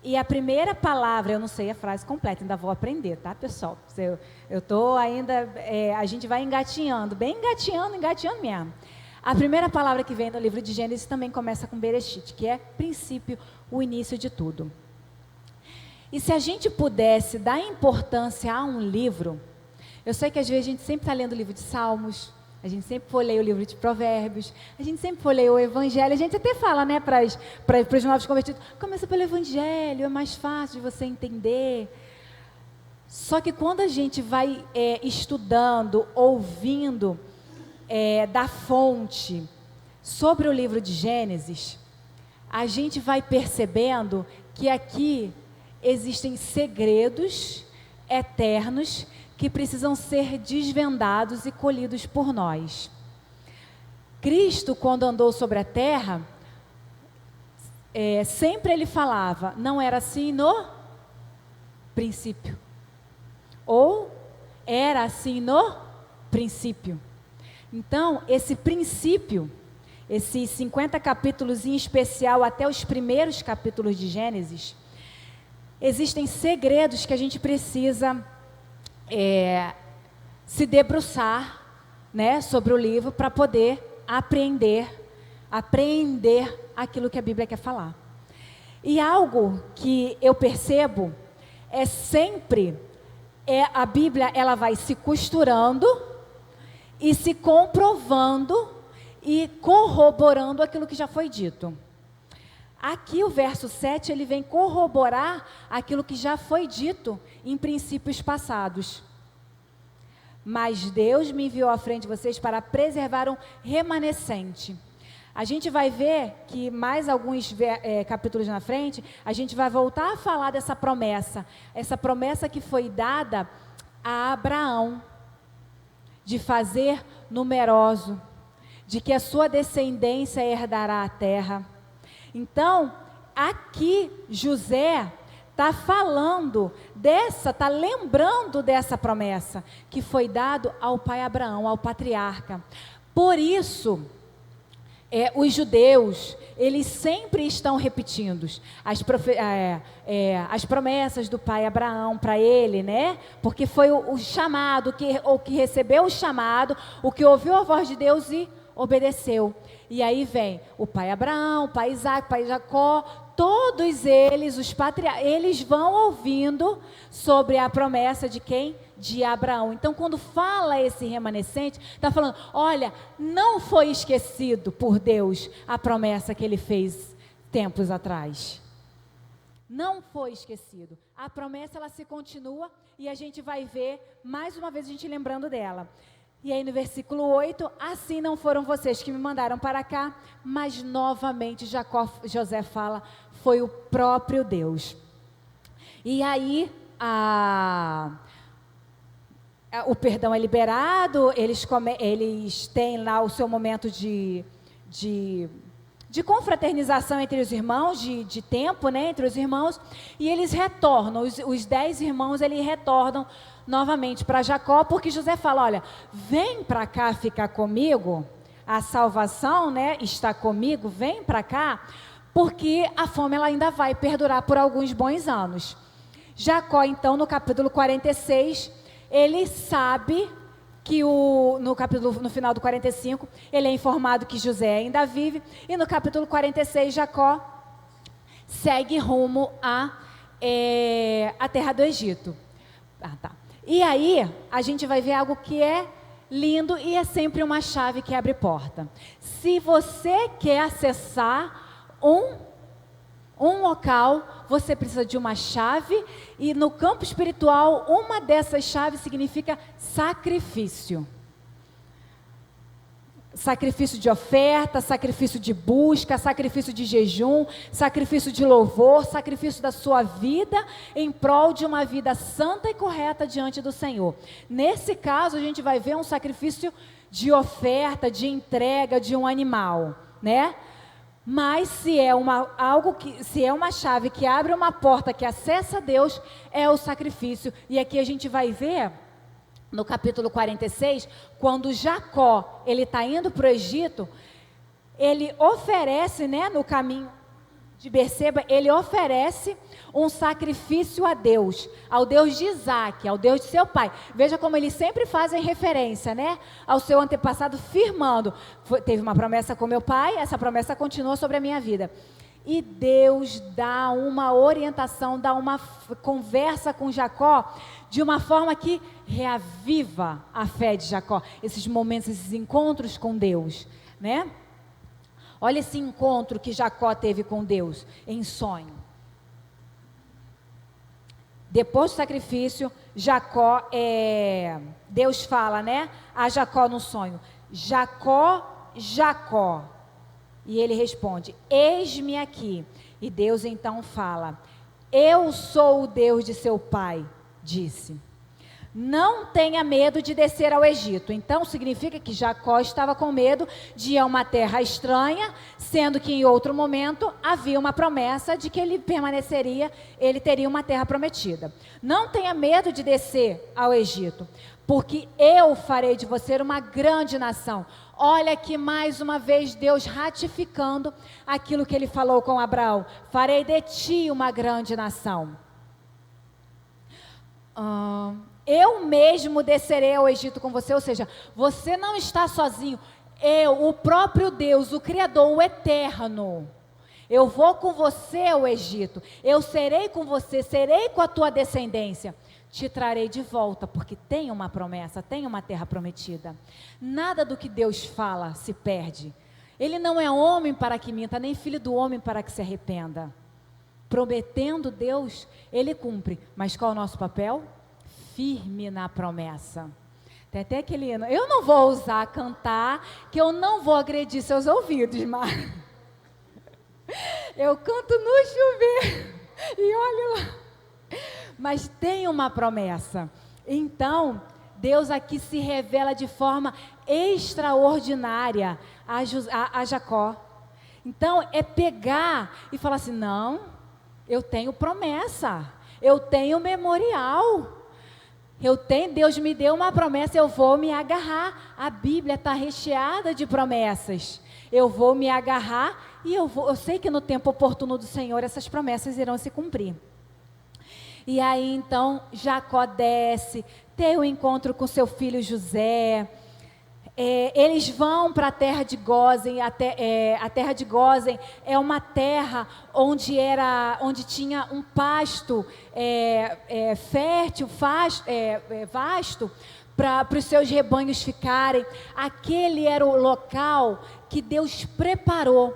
E a primeira palavra, eu não sei a frase completa, ainda vou aprender, tá, pessoal? Eu estou ainda, a gente vai engatinhando, bem engatinhando mesmo. A primeira palavra que vem no livro de Gênesis também começa com Bereshit, que é princípio, o início de tudo. E se a gente pudesse dar importância a um livro, eu sei que às vezes a gente sempre está lendo o livro de Salmos, a gente sempre folheia o livro de Provérbios, a gente sempre folheia o Evangelho, a gente até fala, né, para os novos convertidos, começa pelo Evangelho, é mais fácil de você entender. Só que quando a gente vai estudando, ouvindo da fonte sobre o livro de Gênesis, a gente vai percebendo que aqui existem segredos eternos que precisam ser desvendados e colhidos por nós. Cristo, quando andou sobre a terra, sempre ele falava, não era assim no princípio, ou era assim no princípio. Então, esse princípio, esses 50 capítulos em especial, até os primeiros capítulos de Gênesis, existem segredos que a gente precisa se debruçar, né, sobre o livro para poder apreender aquilo que a Bíblia quer falar. E algo que eu percebo sempre a Bíblia, ela vai se costurando e se comprovando e corroborando aquilo que já foi dito. Aqui o verso 7, ele vem corroborar aquilo que já foi dito em princípios passados. Mas Deus me enviou à frente de vocês para preservar um remanescente. A gente vai ver que mais alguns capítulos na frente, a gente vai voltar a falar dessa promessa. Essa promessa que foi dada a Abraão, de fazer numeroso, de que a sua descendência herdará a terra. Então, aqui José está falando está lembrando dessa promessa que foi dado ao pai Abraão, ao patriarca. Por isso, os judeus, eles sempre estão repetindo as promessas do pai Abraão para ele, né? Porque foi o chamado, o que recebeu o chamado, o que ouviu a voz de Deus e obedeceu. E aí vem o pai Abraão, o pai Isaac, o pai Jacó, todos eles, eles vão ouvindo sobre a promessa de quem? De Abraão. Então, quando fala esse remanescente, está falando, olha, não foi esquecido por Deus a promessa que ele fez tempos atrás. Não foi esquecido. A promessa, ela se continua e a gente vai ver, mais uma vez, a gente lembrando dela. E aí no versículo 8, assim não foram vocês que me mandaram para cá, mas novamente José fala, foi o próprio Deus. E aí o perdão é liberado, eles têm lá o seu momento de confraternização entre os irmãos, de tempo, né, entre os irmãos, e eles retornam, os 10 irmãos, eles retornam novamente para Jacó, porque José fala, olha, vem para cá ficar comigo, a salvação, né, está comigo, vem para cá, porque a fome ela ainda vai perdurar por alguns bons anos. Jacó, então, no capítulo 46, ele sabe que no final do 45, ele é informado que José ainda vive, e no capítulo 46, Jacó segue rumo à terra do Egito. E aí, a gente vai ver algo que é lindo e é sempre uma chave que abre porta. Se você quer acessar um local, você precisa de uma chave, e no campo espiritual, uma dessas chaves significa sacrifício. Sacrifício de oferta, sacrifício de busca, sacrifício de jejum, sacrifício de louvor, sacrifício da sua vida em prol de uma vida santa e correta diante do Senhor. Nesse caso, a gente vai ver um sacrifício de oferta, de entrega de um animal, né? Mas se é uma chave que abre uma porta que acessa a Deus, é o sacrifício. E aqui a gente vai ver no capítulo 46, quando Jacó ele está indo para o Egito, ele oferece, né, no caminho de Berseba, ele oferece um sacrifício a Deus, ao Deus de Isaac, ao Deus de seu pai. Veja como eles sempre fazem referência, né, ao seu antepassado, firmando, teve uma promessa com meu pai, essa promessa continua sobre a minha vida. E Deus dá uma orientação, dá uma conversa com Jacó, de uma forma que reaviva a fé de Jacó, esses momentos, esses encontros com Deus, né? Olha esse encontro que Jacó teve com Deus em sonho. Depois do sacrifício, Jacó, Deus fala, né, a Jacó no sonho: Jacó, Jacó. E ele responde: eis-me aqui. E Deus então fala: eu sou o Deus de seu pai, disse. Não tenha medo de descer ao Egito. Então significa que Jacó estava com medo de ir a uma terra estranha, sendo que em outro momento havia uma promessa de que ele permaneceria, ele teria uma terra prometida. Não tenha medo de descer ao Egito, porque eu farei de você uma grande nação. Olha aqui mais uma vez Deus ratificando aquilo que ele falou com Abraão: farei de ti uma grande nação. Eu mesmo descerei ao Egito com você, ou seja, você não está sozinho. Eu, o próprio Deus, o Criador, o Eterno, eu vou com você ao Egito, eu serei com você, serei com a tua descendência, te trarei de volta, porque tem uma promessa, tem uma terra prometida. Nada do que Deus fala se perde. Ele não é homem para que minta, nem filho do homem para que se arrependa. Prometendo Deus, ele cumpre. Mas qual é o nosso papel? Firme na promessa. Tem até aquele hino: eu não vou ousar cantar, que eu não vou agredir seus ouvidos, mas eu canto no chuveiro e olha lá. Mas tem uma promessa. Então Deus aqui se revela de forma extraordinária a Jacó. Então é pegar e falar assim: não, eu tenho promessa, eu tenho memorial, Deus me deu uma promessa, eu vou me agarrar. A Bíblia está recheada de promessas. Eu vou me agarrar e eu sei que no tempo oportuno do Senhor essas promessas irão se cumprir. E aí então Jacó desce, tem um encontro com seu filho José. Eles vão para a terra de Gósen. A terra de Gósen é uma terra onde tinha um pasto fértil, vasto, para os seus rebanhos ficarem. Aquele era o local que Deus preparou.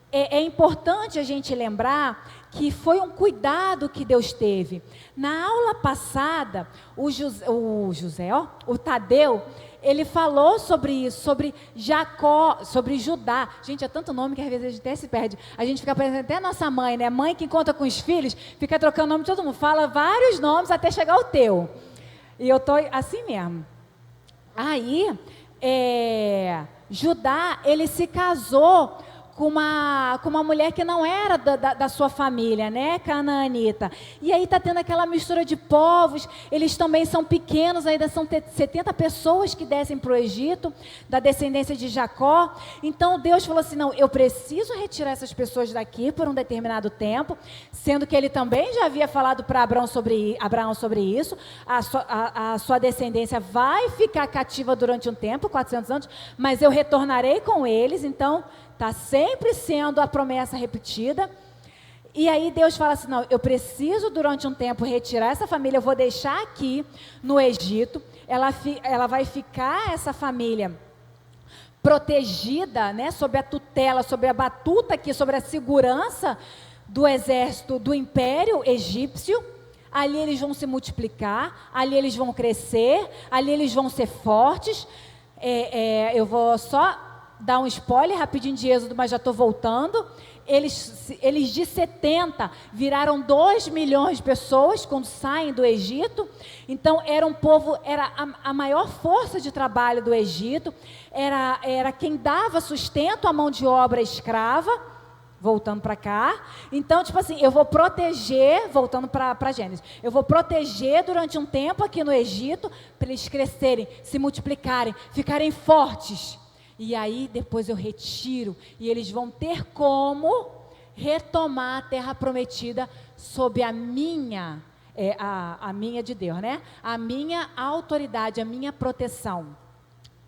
É importante a gente lembrar que foi um cuidado que Deus teve. Na aula passada, o Tadeu, ele falou sobre isso, sobre Jacó, sobre Judá. Gente, é tanto nome que às vezes a gente até se perde. A gente fica parecendo até a nossa mãe, né? Mãe que conta com os filhos, fica trocando nome de todo mundo, fala vários nomes até chegar ao teu. E eu estou assim mesmo. Aí, Judá, ele se casou com uma mulher que não era da sua família, né, canaanita. E aí está tendo aquela mistura de povos. Eles também são pequenos, ainda são 70 pessoas que descem para o Egito, da descendência de Jacó. Então Deus falou assim: não, eu preciso retirar essas pessoas daqui por um determinado tempo, sendo que ele também já havia falado para Abraão sobre isso. A sua descendência vai ficar cativa durante um tempo, 400 anos, mas eu retornarei com eles. Então está sempre sendo a promessa repetida. E aí Deus fala assim: não, eu preciso durante um tempo retirar essa família, eu vou deixar aqui no Egito, ela vai ficar, essa família, protegida, né, sob a tutela, sob a batuta aqui, sobre a segurança do exército do Império Egípcio. Ali eles vão se multiplicar, ali eles vão crescer, ali eles vão ser fortes. Eu vou só dar um spoiler rapidinho de Êxodo, mas já estou voltando. Eles de 70 viraram 2 milhões de pessoas quando saem do Egito. Então era um povo, era a maior força de trabalho do Egito, era quem dava sustento à mão de obra escrava. Voltando para cá. Então, tipo assim, eu vou proteger, voltando para Gênesis, eu vou proteger durante um tempo aqui no Egito, para eles crescerem, se multiplicarem, ficarem fortes. e aí depois eu retiro, e eles vão ter como retomar a terra prometida sob a minha, a minha de Deus, né? A minha autoridade, a minha proteção,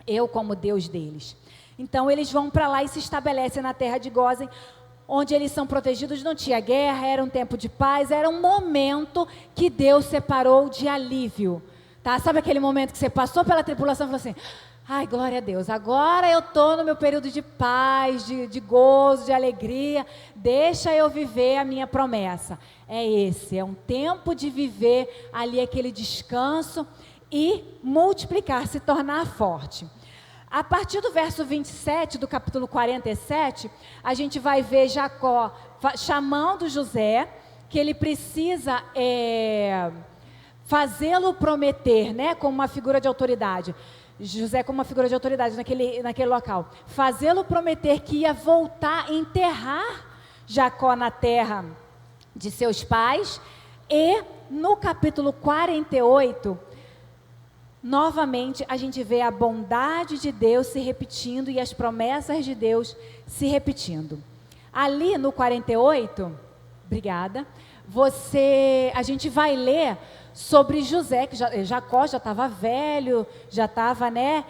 eu como Deus deles. Então eles vão para lá e se estabelecem na terra de Gósen, onde eles são protegidos. Não tinha guerra, era um tempo de paz, era um momento que Deus separou de alívio, tá? Sabe aquele momento que você passou pela tribulação e falou assim: ai, glória a Deus, agora eu estou no meu período de paz, de gozo, de alegria, deixa eu viver a minha promessa. É um tempo de viver ali aquele descanso e multiplicar, se tornar forte. A partir do verso 27 do capítulo 47, a gente vai ver Jacó chamando José, que ele precisa fazê-lo prometer, né, como uma figura de autoridade. José como uma figura de autoridade naquele local. Fazê-lo prometer que ia voltar, enterrar Jacó na terra de seus pais. E no capítulo 48, novamente a gente vê a bondade de Deus se repetindo e as promessas de Deus se repetindo. Ali no 48, obrigada, a gente vai ler sobre José, que Jacó já estava velho, já estava, né,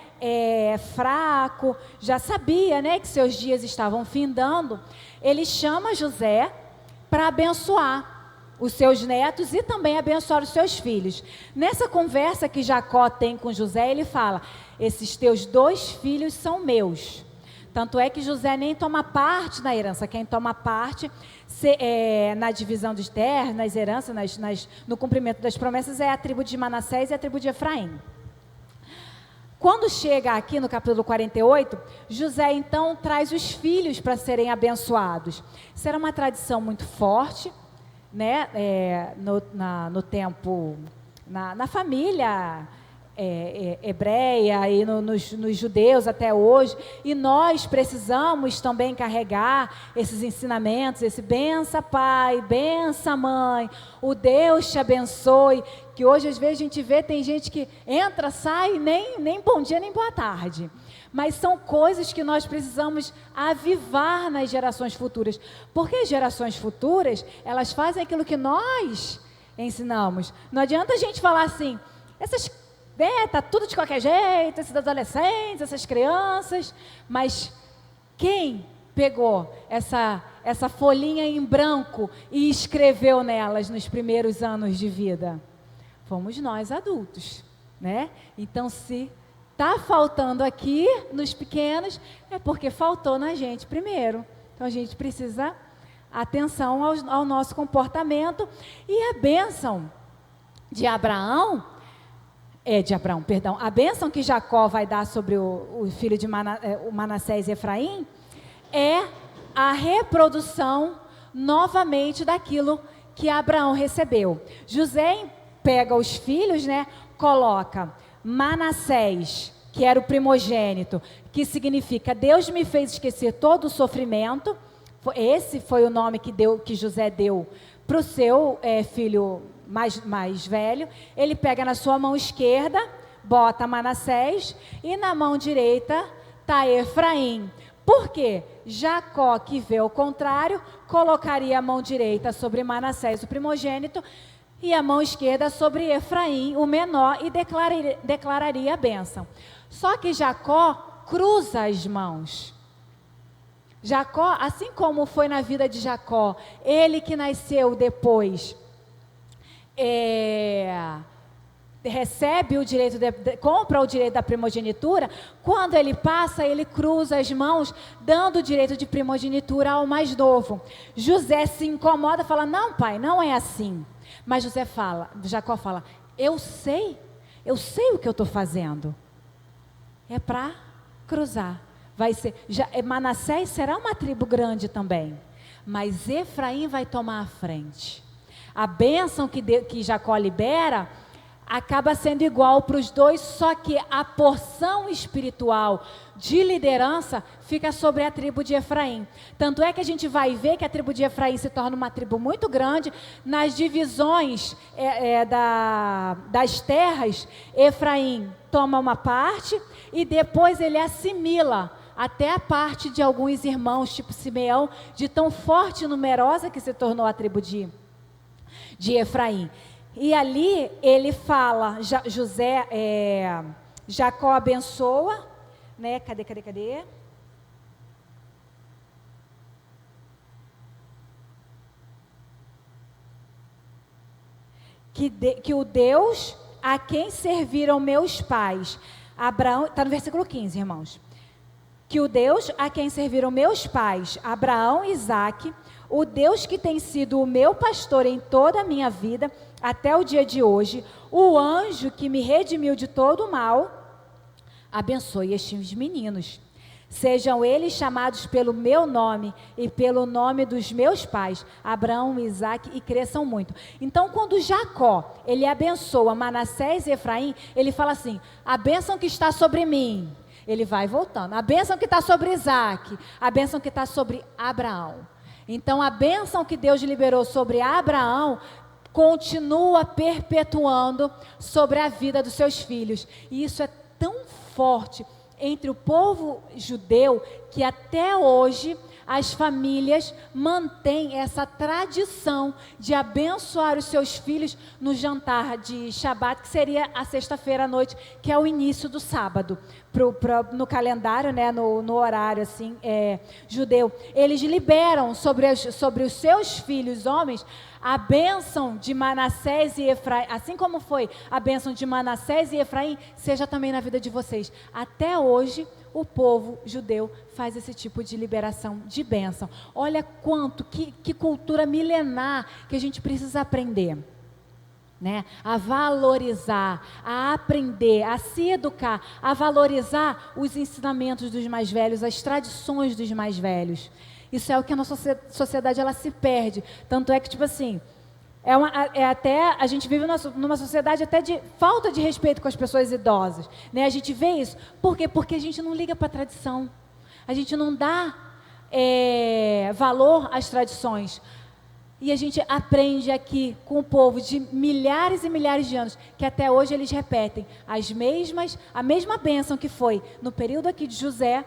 fraco, já sabia, né, que seus dias estavam findando. Ele chama José para abençoar os seus netos e também abençoar os seus filhos. Nessa conversa que Jacó tem com José, ele fala: esses teus 2 filhos são meus. Tanto é que José nem toma parte na herança. Quem toma parte na divisão de terras, nas heranças, no cumprimento das promessas, é a tribo de Manassés e a tribo de Efraim. Quando chega aqui no capítulo 48, José então traz os filhos para serem abençoados. Isso era uma tradição muito forte, né? No tempo, na família hebreia e nos judeus até hoje, e nós precisamos também carregar esses ensinamentos, esse bença pai, bença mãe, o Deus te abençoe, que hoje às vezes a gente vê, tem gente que entra, sai, nem bom dia, nem boa tarde, mas são coisas que nós precisamos avivar nas gerações futuras, porque as gerações futuras, elas fazem aquilo que nós ensinamos. Não adianta a gente falar assim, tá tudo de qualquer jeito, esses adolescentes, essas crianças, mas quem pegou essa folhinha em branco e escreveu nelas nos primeiros anos de vida? Fomos nós adultos, né? Então, se está faltando aqui nos pequenos, é porque faltou na gente primeiro. Então, a gente precisa atenção ao nosso comportamento. E a bênção de Abraão, a bênção que Jacó vai dar sobre o filho de Manassés e Efraim, é a reprodução novamente daquilo que Abraão recebeu. José pega os filhos, né, coloca Manassés, que era o primogênito, que significa Deus me fez esquecer todo o sofrimento. Esse foi o nome que José deu para o seu filho mais velho. Ele pega na sua mão esquerda, bota Manassés, e na mão direita está Efraim. Por quê? Jacó, que vê o contrário, colocaria a mão direita sobre Manassés, o primogênito, e a mão esquerda sobre Efraim, o menor, e declararia a bênção. Só que Jacó cruza as mãos. Jacó, assim como foi na vida de Jacó, ele que nasceu depois, recebe o direito, compra o direito da primogenitura. Quando ele passa, ele cruza as mãos, dando o direito de primogenitura ao mais novo. José se incomoda, fala: não, pai, não é assim. Mas Jacó fala: eu sei o que eu estou fazendo. É para cruzar. Manassés será uma tribo grande também, mas Efraim vai tomar a frente. A bênção que Jacó libera acaba sendo igual para os dois, só que a porção espiritual de liderança fica sobre a tribo de Efraim. Tanto é que a gente vai ver que a tribo de Efraim se torna uma tribo muito grande. Nas divisões das terras, Efraim toma uma parte e depois ele assimila até a parte de alguns irmãos, tipo Simeão, de tão forte e numerosa que se tornou a tribo de Efraim. E ali ele fala, Jacó abençoa, né? Cadê? Que o Deus a quem serviram meus pais, Abraão, está no versículo 15, irmãos. Que o Deus a quem serviram meus pais, Abraão e Isaque, o Deus que tem sido o meu pastor em toda a minha vida, até o dia de hoje, o anjo que me redimiu de todo o mal, abençoe estes meninos. Sejam eles chamados pelo meu nome e pelo nome dos meus pais, Abraão e Isaque, e cresçam muito. Então, quando Jacó, ele abençoa Manassés e Efraim, ele fala assim, a bênção que está sobre mim, ele vai voltando, a bênção que está sobre Isaque, a bênção que está sobre Abraão. Então, a bênção que Deus liberou sobre Abraão, continua perpetuando sobre a vida dos seus filhos. E isso é tão forte entre o povo judeu, que até hoje as famílias mantêm essa tradição de abençoar os seus filhos no jantar de Shabat, que seria a sexta-feira à noite, que é o início do sábado, no calendário, né, no horário assim, judeu. Eles liberam sobre os seus filhos homens a bênção de Manassés e Efraim, assim como foi a bênção de Manassés e Efraim, seja também na vida de vocês. Até hoje, o povo judeu faz esse tipo de liberação de bênção. Olha que cultura milenar que a gente precisa aprender, né? A valorizar, a aprender, a se educar, a valorizar os ensinamentos dos mais velhos, as tradições dos mais velhos. Isso é o que a nossa sociedade ela se perde. Tanto é que, tipo assim, a gente vive numa sociedade até de falta de respeito com as pessoas idosas, né? A gente vê isso. Por quê? Porque a gente não liga para a tradição. A gente não dá valor às tradições. E a gente aprende aqui com o povo de milhares e milhares de anos, que até hoje eles repetem a mesma bênção que foi no período aqui de José,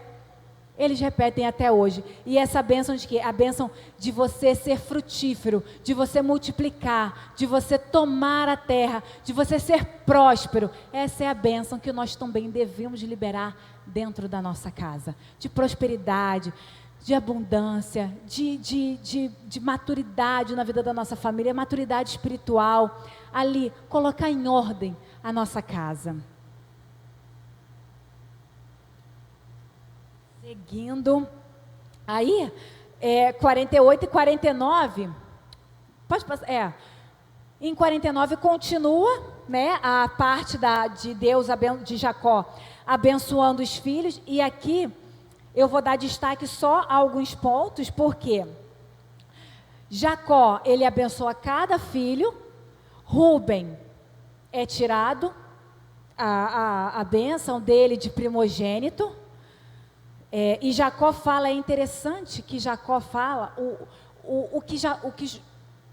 eles repetem até hoje. E essa bênção de quê? A bênção de você ser frutífero, de você multiplicar, de você tomar a terra, de você ser próspero. Essa é a bênção que nós também devemos liberar dentro da nossa casa. De prosperidade, de abundância, de maturidade na vida da nossa família, maturidade espiritual. Ali, colocar em ordem a nossa casa. Seguindo, aí, 48 e 49, pode passar, em 49 continua, né, a parte de Deus, de Jacó, abençoando os filhos, e aqui eu vou dar destaque só a alguns pontos, porque Jacó, ele abençoa cada filho, Rúben é tirado a bênção dele de primogênito, e Jacó fala, é interessante que Jacó fala, o que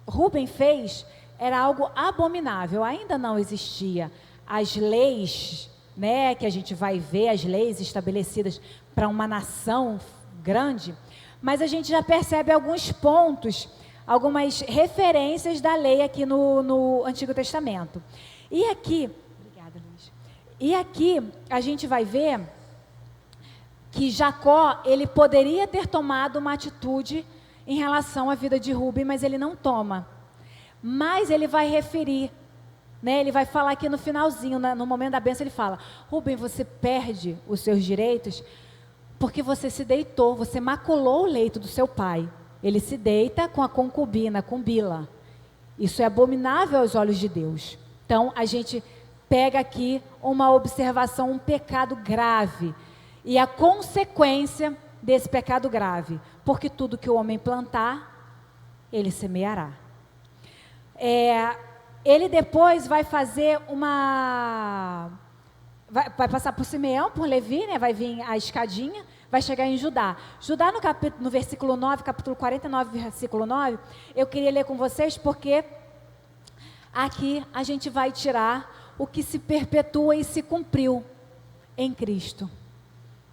Rúben fez era algo abominável, ainda não existia as leis, né, que a gente vai ver, as leis estabelecidas para uma nação grande, mas a gente já percebe alguns pontos, algumas referências da lei aqui no Antigo Testamento. E aqui, obrigada, Luiz. E aqui a gente vai ver que Jacó, ele poderia ter tomado uma atitude em relação à vida de Rúben, mas ele não toma. Mas ele vai referir, né, ele vai falar aqui no finalzinho, no momento da bênção, ele fala: Rúben, você perde os seus direitos porque você se deitou, você maculou o leito do seu pai. Ele se deita com a concubina, com Bila. Isso é abominável aos olhos de Deus. Então, a gente pega aqui uma observação, um pecado grave. E a consequência desse pecado grave, porque tudo que o homem plantar, ele semeará. Ele depois vai fazer vai passar por Simeão, por Levi, né? Vai vir a escadinha, vai chegar em Judá. Judá no versículo 9, capítulo 49, versículo 9, eu queria ler com vocês, porque aqui a gente vai tirar o que se perpetua e se cumpriu em Cristo.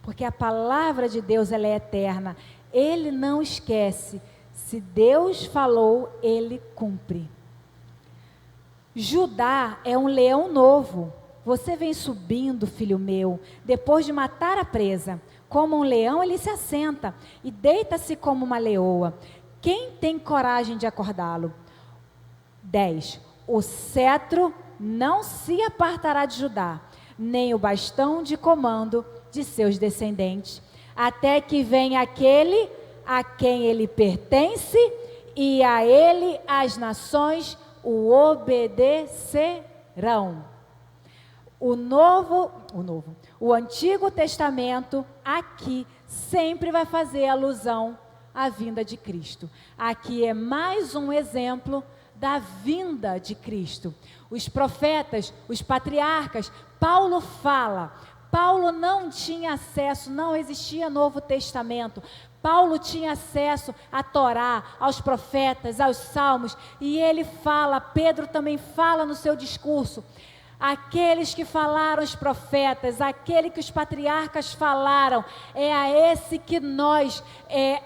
porque a palavra de Deus ela é eterna. Ele não esquece. Se Deus falou, Ele cumpre. Judá é um leão novo. Você vem subindo, filho meu, depois de matar a presa. Como um leão, ele se assenta e deita-se como uma leoa. Quem tem coragem de acordá-lo? 10. O cetro não se apartará de Judá, nem o bastão de comando de seus descendentes, até que venha aquele a quem ele pertence, e a ele as nações o obedecerão. O Antigo Testamento aqui sempre vai fazer alusão à vinda de Cristo. Aqui é mais um exemplo da vinda de Cristo. Os profetas, os patriarcas, Paulo fala. Paulo não tinha acesso, não existia Novo Testamento. Paulo tinha acesso à Torá, aos profetas, aos salmos, e ele fala, Pedro também fala no seu discurso, aqueles que falaram os profetas, aquele que os patriarcas falaram, é a esse que nós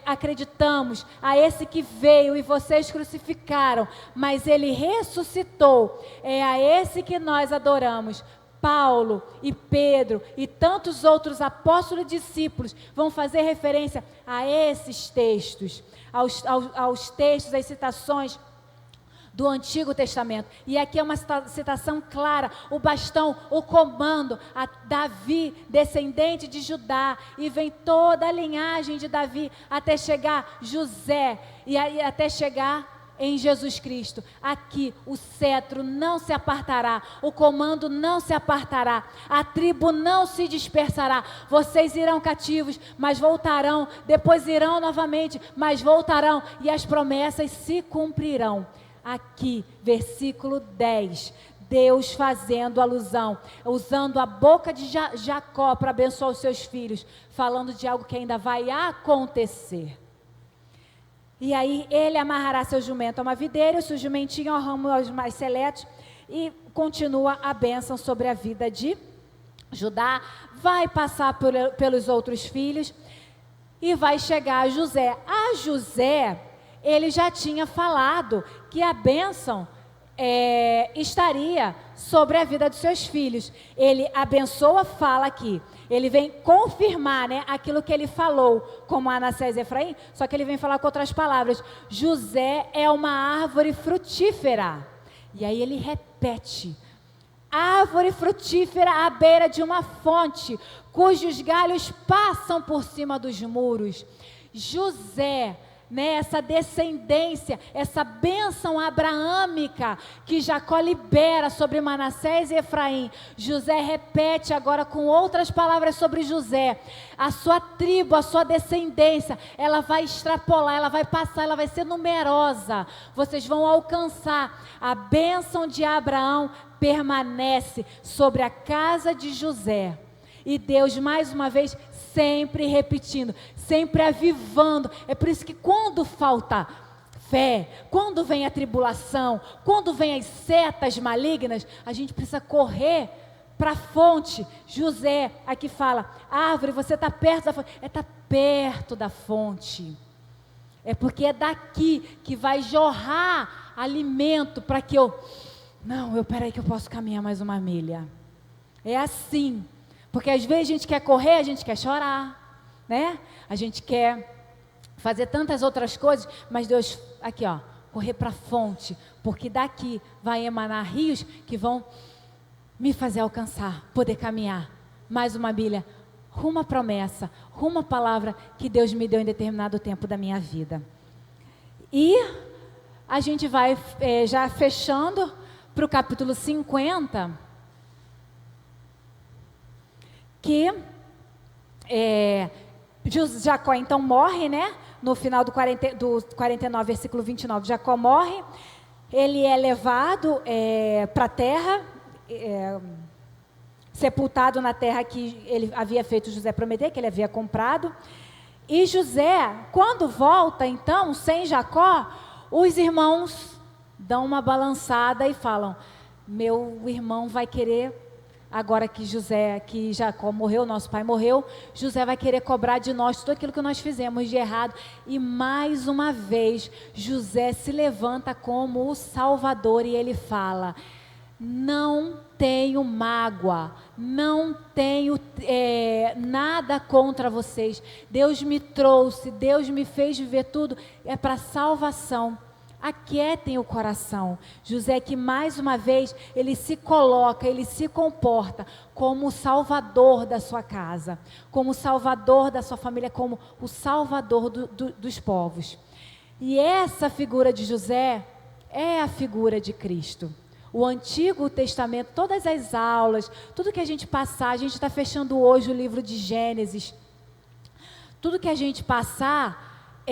acreditamos, a esse que veio e vocês crucificaram, mas ele ressuscitou, é a esse que nós adoramos. Paulo e Pedro e tantos outros apóstolos e discípulos vão fazer referência a esses textos, aos textos, às citações do Antigo Testamento. E aqui é uma citação clara, o bastão, o comando, a Davi, descendente de Judá, e vem toda a linhagem de Davi até chegar José, e aí até chegar em Jesus Cristo. Aqui o cetro não se apartará, o comando não se apartará, a tribo não se dispersará. Vocês irão cativos, mas voltarão, depois irão novamente, mas voltarão, e as promessas se cumprirão. Aqui, versículo 10, Deus fazendo alusão, usando a boca de Jacó para abençoar os seus filhos, falando de algo que ainda vai acontecer. E aí ele amarrará seu jumento a uma videira, o seu jumentinho ao ramo aos mais seletos, e continua a bênção sobre a vida de Judá, vai passar pelos outros filhos, e vai chegar a José. A José, ele já tinha falado que a bênção estaria sobre a vida dos seus filhos. Ele abençoa, fala aqui. Ele vem confirmar, né, aquilo que ele falou, como Manassés e Efraim, só que ele vem falar com outras palavras. José é uma árvore frutífera. E aí ele repete: árvore frutífera à beira de uma fonte, cujos galhos passam por cima dos muros. José, né, essa descendência, essa bênção abraâmica que Jacó libera sobre Manassés e Efraim, José repete agora com outras palavras sobre José. A sua tribo, a sua descendência, ela vai extrapolar, ela vai passar, ela vai ser numerosa. Vocês vão alcançar. A bênção de Abraão permanece sobre a casa de José. E Deus, mais uma vez, sempre repetindo, sempre avivando. É por isso que quando falta fé, quando vem a tribulação, quando vem as setas malignas, a gente precisa correr para a fonte. José aqui fala: árvore, você está perto da fonte. Está perto da fonte. É porque é daqui que vai jorrar alimento para que peraí que eu posso caminhar mais uma milha. É assim. Porque às vezes a gente quer correr, a gente quer chorar, né? A gente quer fazer tantas outras coisas, mas Deus, aqui ó, correr para a fonte, porque daqui vai emanar rios que vão me fazer alcançar, poder caminhar mais uma milha, rumo à promessa, rumo à palavra que Deus me deu em determinado tempo da minha vida. E a gente vai já fechando para o capítulo 50, que Jacó então morre, né? No final do 49, versículo 29, Jacó morre, ele é levado para a terra, sepultado na terra que ele havia feito José prometer, que ele havia comprado. E José, quando volta então, sem Jacó, os irmãos dão uma balançada e falam: meu irmão vai querer agora que Jacó morreu, nosso pai morreu, José vai querer cobrar de nós tudo aquilo que nós fizemos de errado. E mais uma vez, José se levanta como o Salvador e ele fala: não tenho mágoa, não tenho nada contra vocês. Deus me trouxe, Deus me fez viver tudo, é para salvação. Aquietem o coração. José, que mais uma vez ele se coloca, ele se comporta como o salvador da sua casa, como o salvador da sua família, como o salvador dos povos. E essa figura de José é a figura de Cristo. O Antigo Testamento, todas as aulas, tudo que a gente passar, a gente está fechando hoje o livro de Gênesis. Tudo que a gente passar,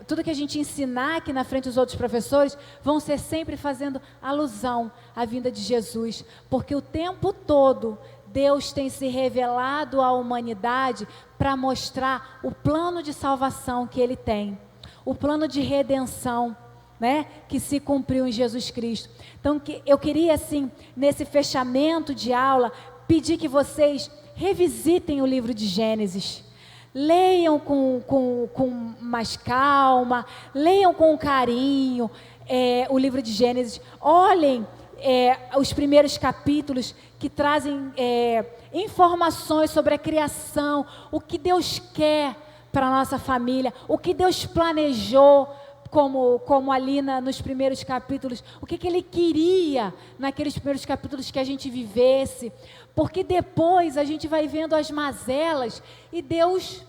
tudo que a gente ensinar aqui na frente dos outros professores, vão ser sempre fazendo alusão à vinda de Jesus. Porque o tempo todo, Deus tem se revelado à humanidade para mostrar o plano de salvação que Ele tem. O plano de redenção, né, que se cumpriu em Jesus Cristo. Então, eu queria, assim, nesse fechamento de aula, pedir que vocês revisitem o livro de Gênesis. Leiam com mais calma, leiam com carinho o livro de Gênesis. Olhem os primeiros capítulos que trazem informações sobre a criação, o que Deus quer para a nossa família, o que Deus planejou, como ali nos primeiros capítulos, o que Ele queria naqueles primeiros capítulos que a gente vivesse, porque depois a gente vai vendo as mazelas e Deus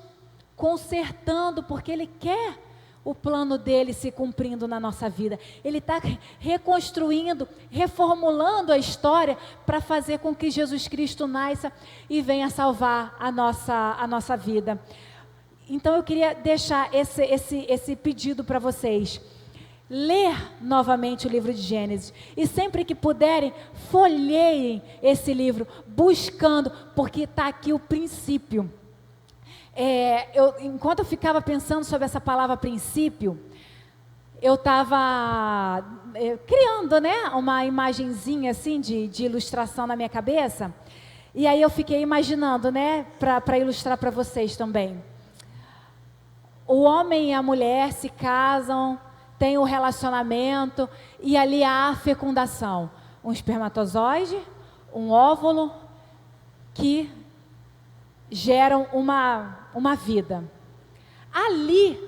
consertando, porque Ele quer o plano dele se cumprindo na nossa vida. Ele está reconstruindo, reformulando a história para fazer com que Jesus Cristo nasça e venha salvar a nossa vida. Então eu queria deixar esse pedido para vocês. Ler novamente o livro de Gênesis. E sempre que puderem, folheiem esse livro, buscando, porque está aqui o princípio. Enquanto eu ficava pensando sobre essa palavra princípio, eu estava criando, né, uma imagenzinha assim de ilustração na minha cabeça. E aí eu fiquei imaginando, né, para ilustrar para vocês também. O homem e a mulher se casam, têm um relacionamento e ali há a fecundação. Um espermatozoide, um óvulo que geram uma vida. Ali,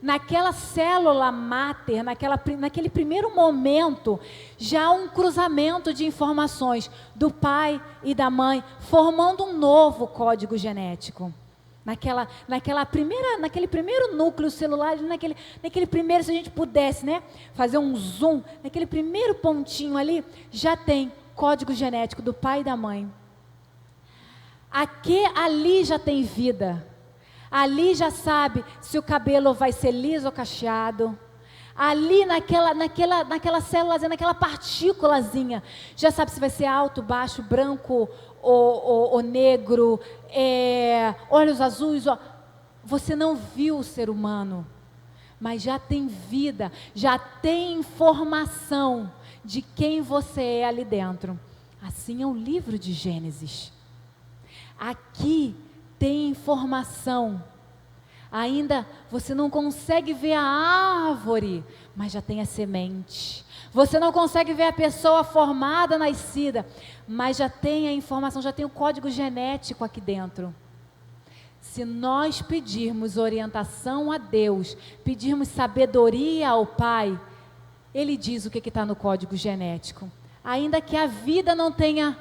naquela célula máter, naquele primeiro momento, já há um cruzamento de informações do pai e da mãe, formando um novo código genético. Naquele primeiro núcleo celular, naquele primeiro, se a gente pudesse, né, fazer um zoom, naquele primeiro pontinho ali, já tem código genético do pai e da mãe. Ali já tem vida. Ali já sabe se o cabelo vai ser liso ou cacheado. Ali naquela célulazinha, naquela partículazinha, já sabe se vai ser alto, baixo, branco ou negro, olhos azuis. Você não viu o ser humano, mas já tem vida, já tem informação de quem você é ali dentro. Assim é o livro de Gênesis. Aqui tem informação. Ainda você não consegue ver a árvore, mas já tem a semente. Você não consegue ver a pessoa formada, nascida, mas já tem a informação, já tem o código genético aqui dentro. Se nós pedirmos orientação a Deus, pedirmos sabedoria ao Pai, Ele diz o que está no código genético. Ainda que a vida não tenha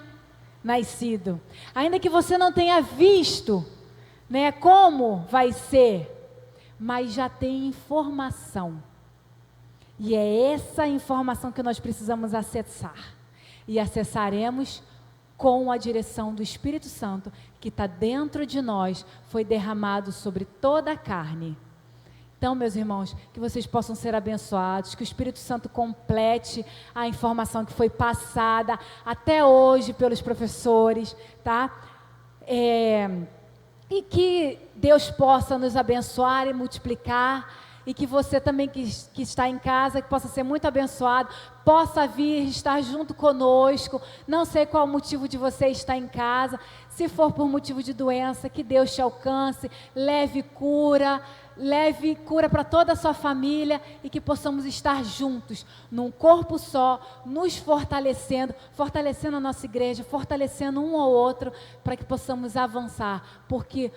nascido, ainda que você não tenha visto, né, como vai ser, mas já tem informação. E é essa informação que nós precisamos acessar. E acessaremos com a direção do Espírito Santo, que está dentro de nós, foi derramado sobre toda a carne. Então, meus irmãos, que vocês possam ser abençoados, que o Espírito Santo complete a informação que foi passada até hoje pelos professores, tá? E que Deus possa nos abençoar e multiplicar, e que você também que está em casa, que possa ser muito abençoado, possa vir estar junto conosco. Não sei qual o motivo de você estar em casa, se for por motivo de doença, que Deus te alcance, leve cura para toda a sua família e que possamos estar juntos, num corpo só, nos fortalecendo, fortalecendo a nossa igreja, fortalecendo um ao outro, para que possamos avançar, porque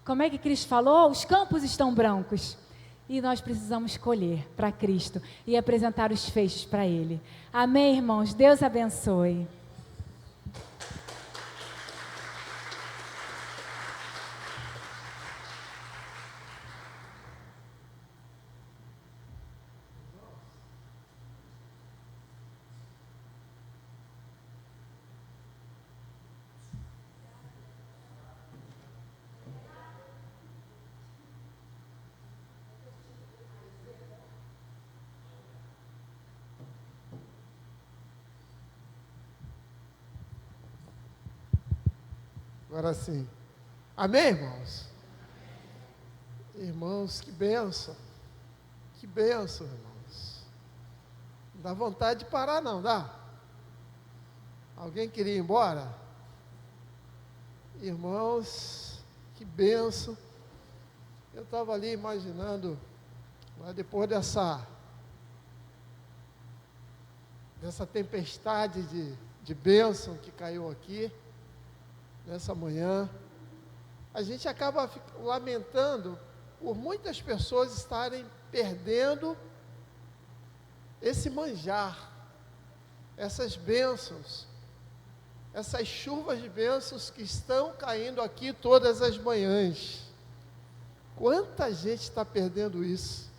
como é que Cristo falou? Os campos estão brancos e nós precisamos colher para Cristo e apresentar os feixes para Ele. Amém, irmãos? Deus abençoe. Agora sim. Amém, irmãos? Irmãos, que bênção. Que bênção, irmãos. Não dá vontade de parar, não, dá? Alguém queria ir embora? Irmãos, que bênção. Eu estava ali imaginando, depois dessa tempestade de bênção que caiu aqui, nessa manhã, a gente acaba lamentando por muitas pessoas estarem perdendo esse manjar, essas bênçãos, essas chuvas de bênçãos que estão caindo aqui todas as manhãs. Quanta gente está perdendo isso?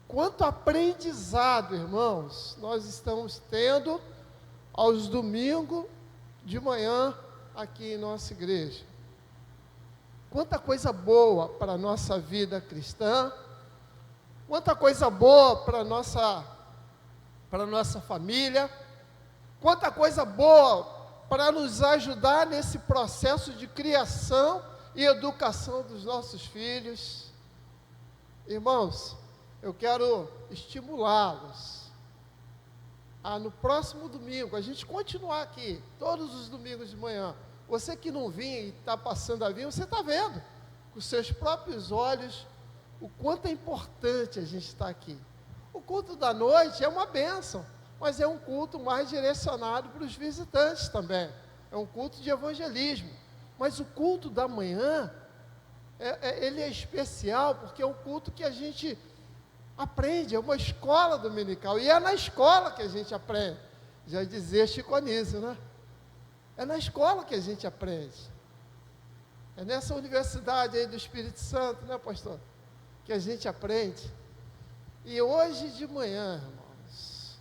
Quanto aprendizado, irmãos, nós estamos tendo aos domingos de manhã aqui em nossa igreja. Quanta coisa boa para a nossa vida cristã, quanta coisa boa para a nossa família, quanta coisa boa para nos ajudar nesse processo de criação e educação dos nossos filhos. Irmãos, eu quero estimulá-los a no próximo domingo, a gente continuar aqui, todos os domingos de manhã. Você que não vinha e está passando a vir, você está vendo, com seus próprios olhos, o quanto é importante a gente estar aqui. O culto da noite é uma bênção, mas é um culto mais direcionado para os visitantes também. É um culto de evangelismo. Mas o culto da manhã, ele é especial, porque é um culto que a gente aprende, é uma escola dominical, e é na escola que a gente aprende. Já dizia Chico Anísio, né? É na escola que a gente aprende. É nessa universidade aí do Espírito Santo, né, pastor? Que a gente aprende. E hoje de manhã, irmãos,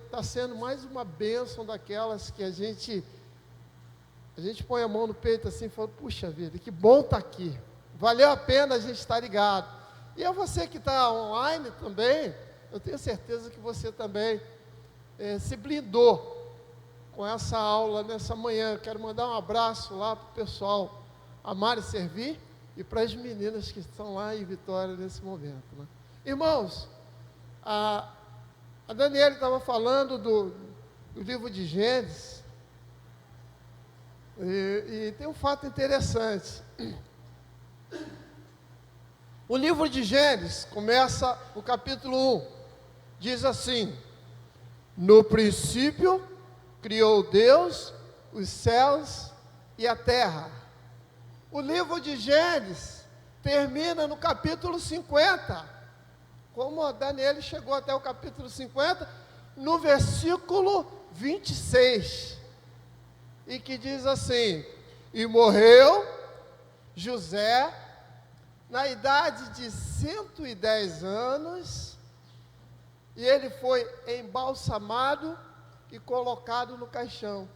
está sendo mais uma bênção daquelas que a gente põe a mão no peito assim e fala, puxa vida, que bom estar aqui. Valeu a pena a gente estar ligado. E a você que está online também, eu tenho certeza que você também se blindou com essa aula nessa manhã. Quero mandar um abraço lá para o pessoal amar e servir e para as meninas que estão lá em Vitória nesse momento, né? Irmãos, a Daniela estava falando do livro de Gênesis, e tem um fato interessante. O livro de Gênesis começa no capítulo 1, diz assim: no princípio criou Deus os céus e a terra. O livro de Gênesis termina no capítulo 50, como a Daniela chegou até o capítulo 50, no versículo 26, e que diz assim: e morreu José na idade de 110 anos, e ele foi embalsamado e colocado no caixão.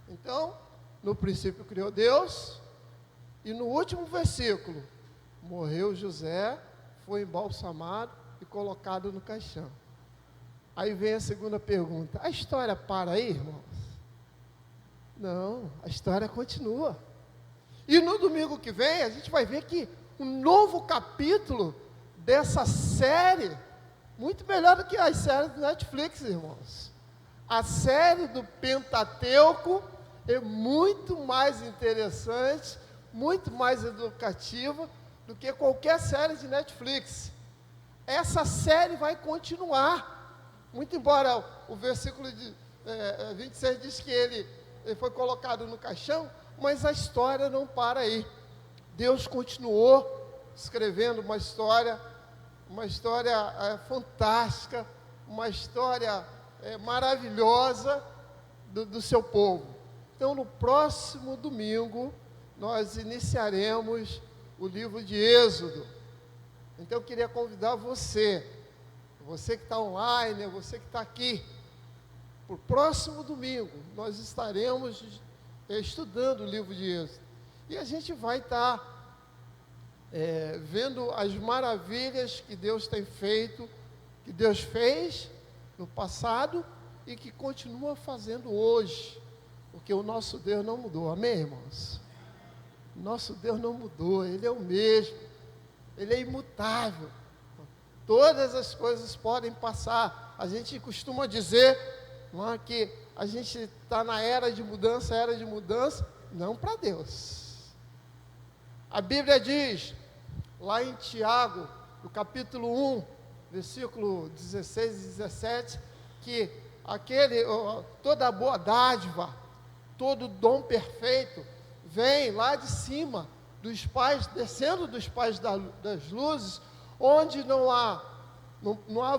Então, no princípio criou Deus, e no último versículo, morreu José, foi embalsamado e colocado no caixão. Aí vem a segunda pergunta: a história para aí, irmãos? Não, a história continua. E no domingo que vem, a gente vai ver que um novo capítulo dessa série, muito melhor do que as séries do Netflix, irmãos. A série do Pentateuco é muito mais interessante, muito mais educativa do que qualquer série de Netflix. Essa série vai continuar, muito embora o versículo 26 diz que ele foi colocado no caixão, mas a história não para aí. Deus continuou escrevendo uma história fantástica, uma história maravilhosa do seu povo. Então, no próximo domingo, nós iniciaremos o livro de Êxodo. Então, eu queria convidar você que está online, você que está aqui, para o próximo domingo, nós estaremos estudando o livro de Êxodo. E a gente vai estar vendo as maravilhas que Deus tem feito, que Deus fez no passado e que continua fazendo hoje, porque o nosso Deus não mudou, amém, irmãos? Nosso Deus não mudou, Ele é o mesmo, Ele é imutável, todas as coisas podem passar. A gente costuma dizer, não é, que a gente está na era de mudança, não para Deus. A Bíblia diz, lá em Tiago, no capítulo 1, versículo 16 e 17, que toda boa dádiva, todo dom perfeito, vem lá de cima, dos pais, descendo dos pais das luzes, onde não há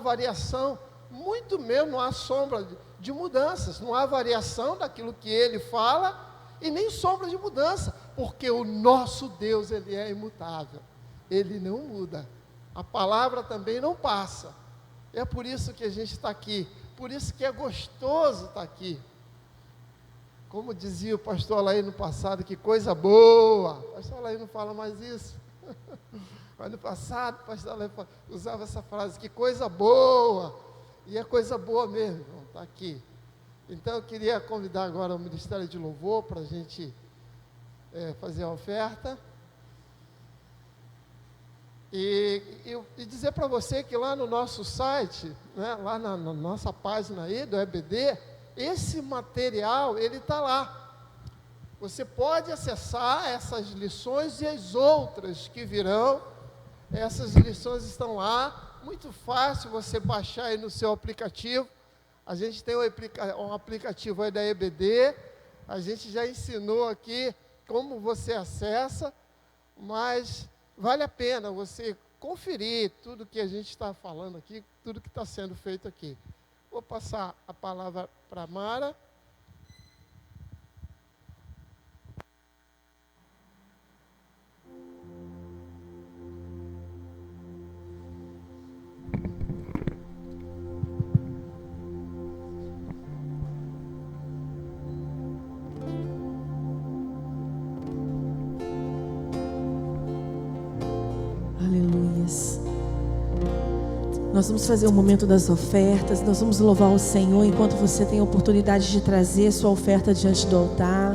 variação, muito menos não há sombra de mudanças, não há variação daquilo que ele fala, e nem sombra de mudança, porque o nosso Deus, Ele é imutável, Ele não muda, a palavra também não passa. É por isso que a gente está aqui, por isso que é gostoso estar aqui. Como dizia o pastor Alair no passado, que coisa boa. O pastor Alair não fala mais isso. Mas no passado, o pastor Alair usava essa frase, que coisa boa. E é coisa boa mesmo, irmão, está aqui. Então eu queria convidar agora o Ministério de Louvor para a gente fazer a oferta. E dizer para você que lá no nosso site, né, lá na nossa página aí do EBD, esse material, ele está lá. Você pode acessar essas lições e as outras que virão. Essas lições estão lá, muito fácil você baixar aí no seu aplicativo. A gente tem um aplicativo aí da EBD, a gente já ensinou aqui como você acessa, mas vale a pena você conferir tudo que a gente está falando aqui, tudo que está sendo feito aqui. Vou passar a palavra para a Mara. Aleluias. Nós vamos fazer o momento das ofertas, nós vamos louvar o Senhor enquanto você tem a oportunidade de trazer sua oferta diante do altar,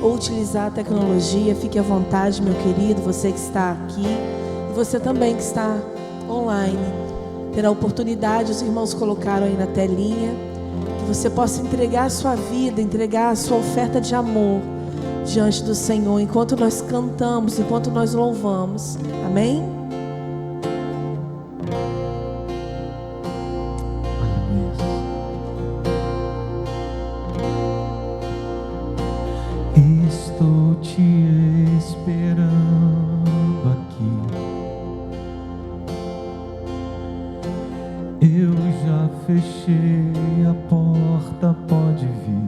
ou utilizar a tecnologia. Fique à vontade, meu querido, você que está aqui, e você também que está online, terá a oportunidade, os irmãos colocaram aí na telinha, que você possa entregar a sua vida, entregar a sua oferta de amor diante do Senhor, enquanto nós cantamos, enquanto nós louvamos, amém? Estou te esperando aqui. Eu já fechei a porta, pode vir.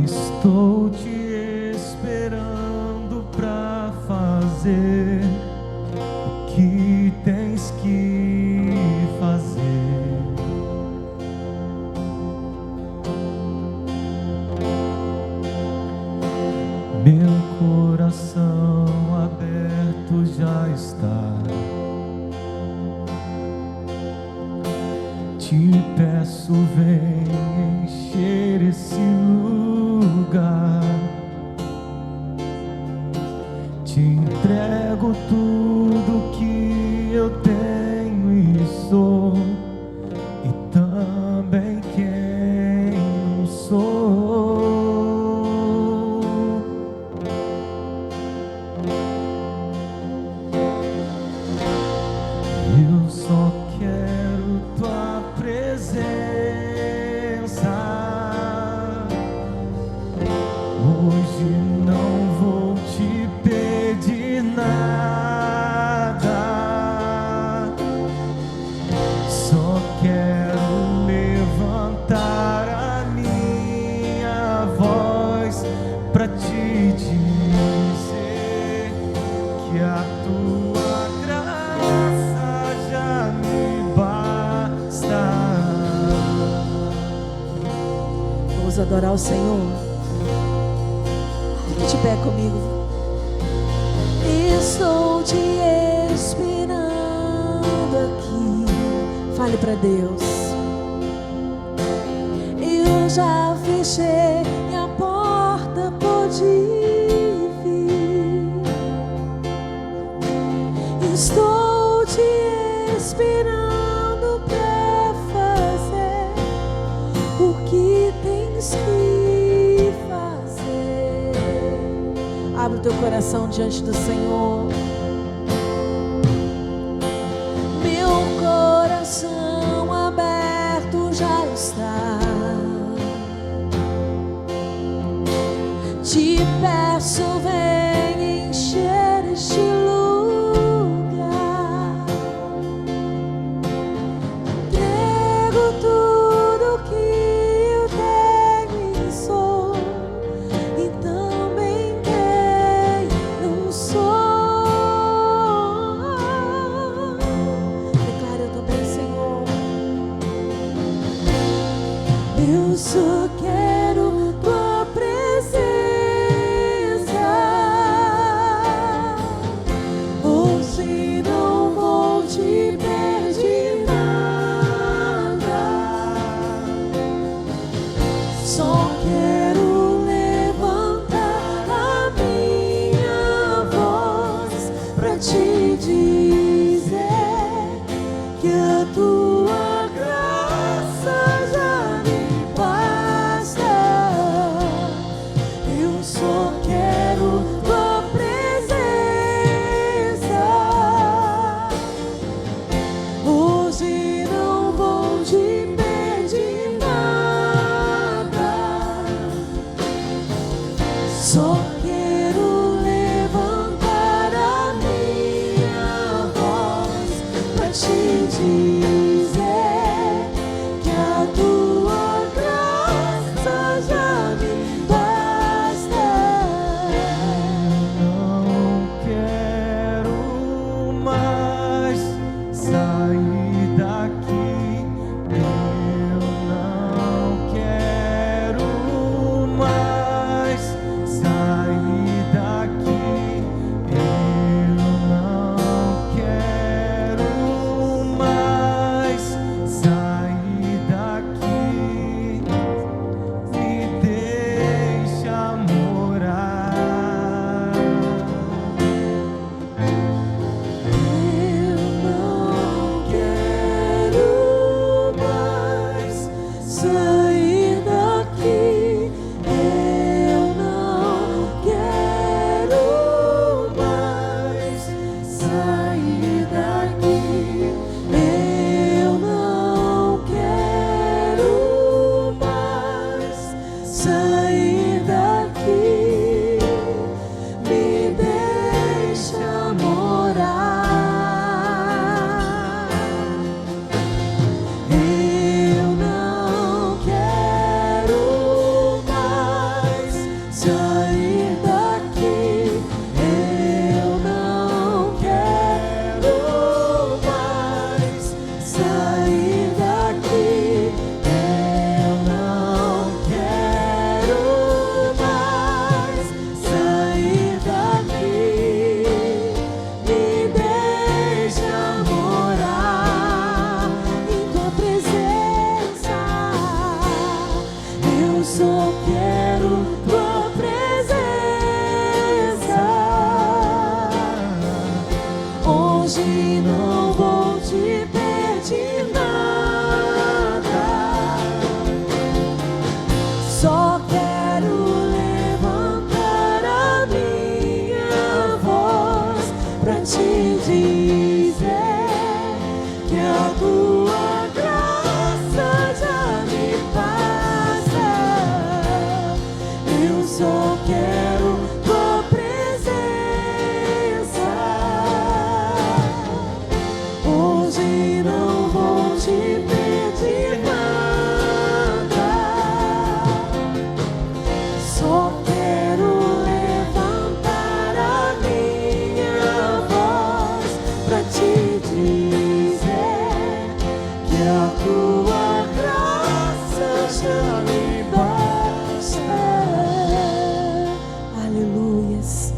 Estou te esperando pra fazer o que tens que fazer. Meu coração aberto já está. Te peço, vem encher esse lugar. Hoje não vou te pedir nada, só quero levantar a minha voz pra te dizer que a tua graça já me basta. Vamos adorar o Senhor. Fique de pé comigo. Estou te esperando aqui. Fale para Deus. Eu já fechei a porta, pode vir. Estou te esperando para fazer o que tens que fazer. Abre o teu coração diante do Senhor. Meu coração aberto já está. Te peço, vem encher este lugar. Entrego tudo que eu tenho e sou, e também quem não sou. Declare: eu também, Senhor. Eu só quero tua presença. Hoje não vou te pedir nada, só quero levantar a minha voz pra te dizer que a tua graça já me basta. Eu só quero tua presença. Hoje não vou te pedir nada, só quero levantar a minha voz pra te dizer que a tua graça já me basta. Não quero mais sair daqui. Eu não quero mais sair daqui. Eu não quero mais sair daqui. Me deixa morar. Eu não quero mais sair daqui. Eu não quero mais sair daqui. Eu não quero mais sair daqui. Me deixa morar. Eu não quero mais sair daqui. Eu não quero mais sair daqui. Eu não quero mais sair daqui. Me deixa morar em tua presença. Eu só quero tua presença. Hoje não vou te pedir nada, só quero levantar a minha voz pra te dizer que a tua graça já me basta. só quero tua presença. Hoje não vou te pedir nada, só quero levantar a minha voz pra te dizer que a tua graça já me basta. Aleluias.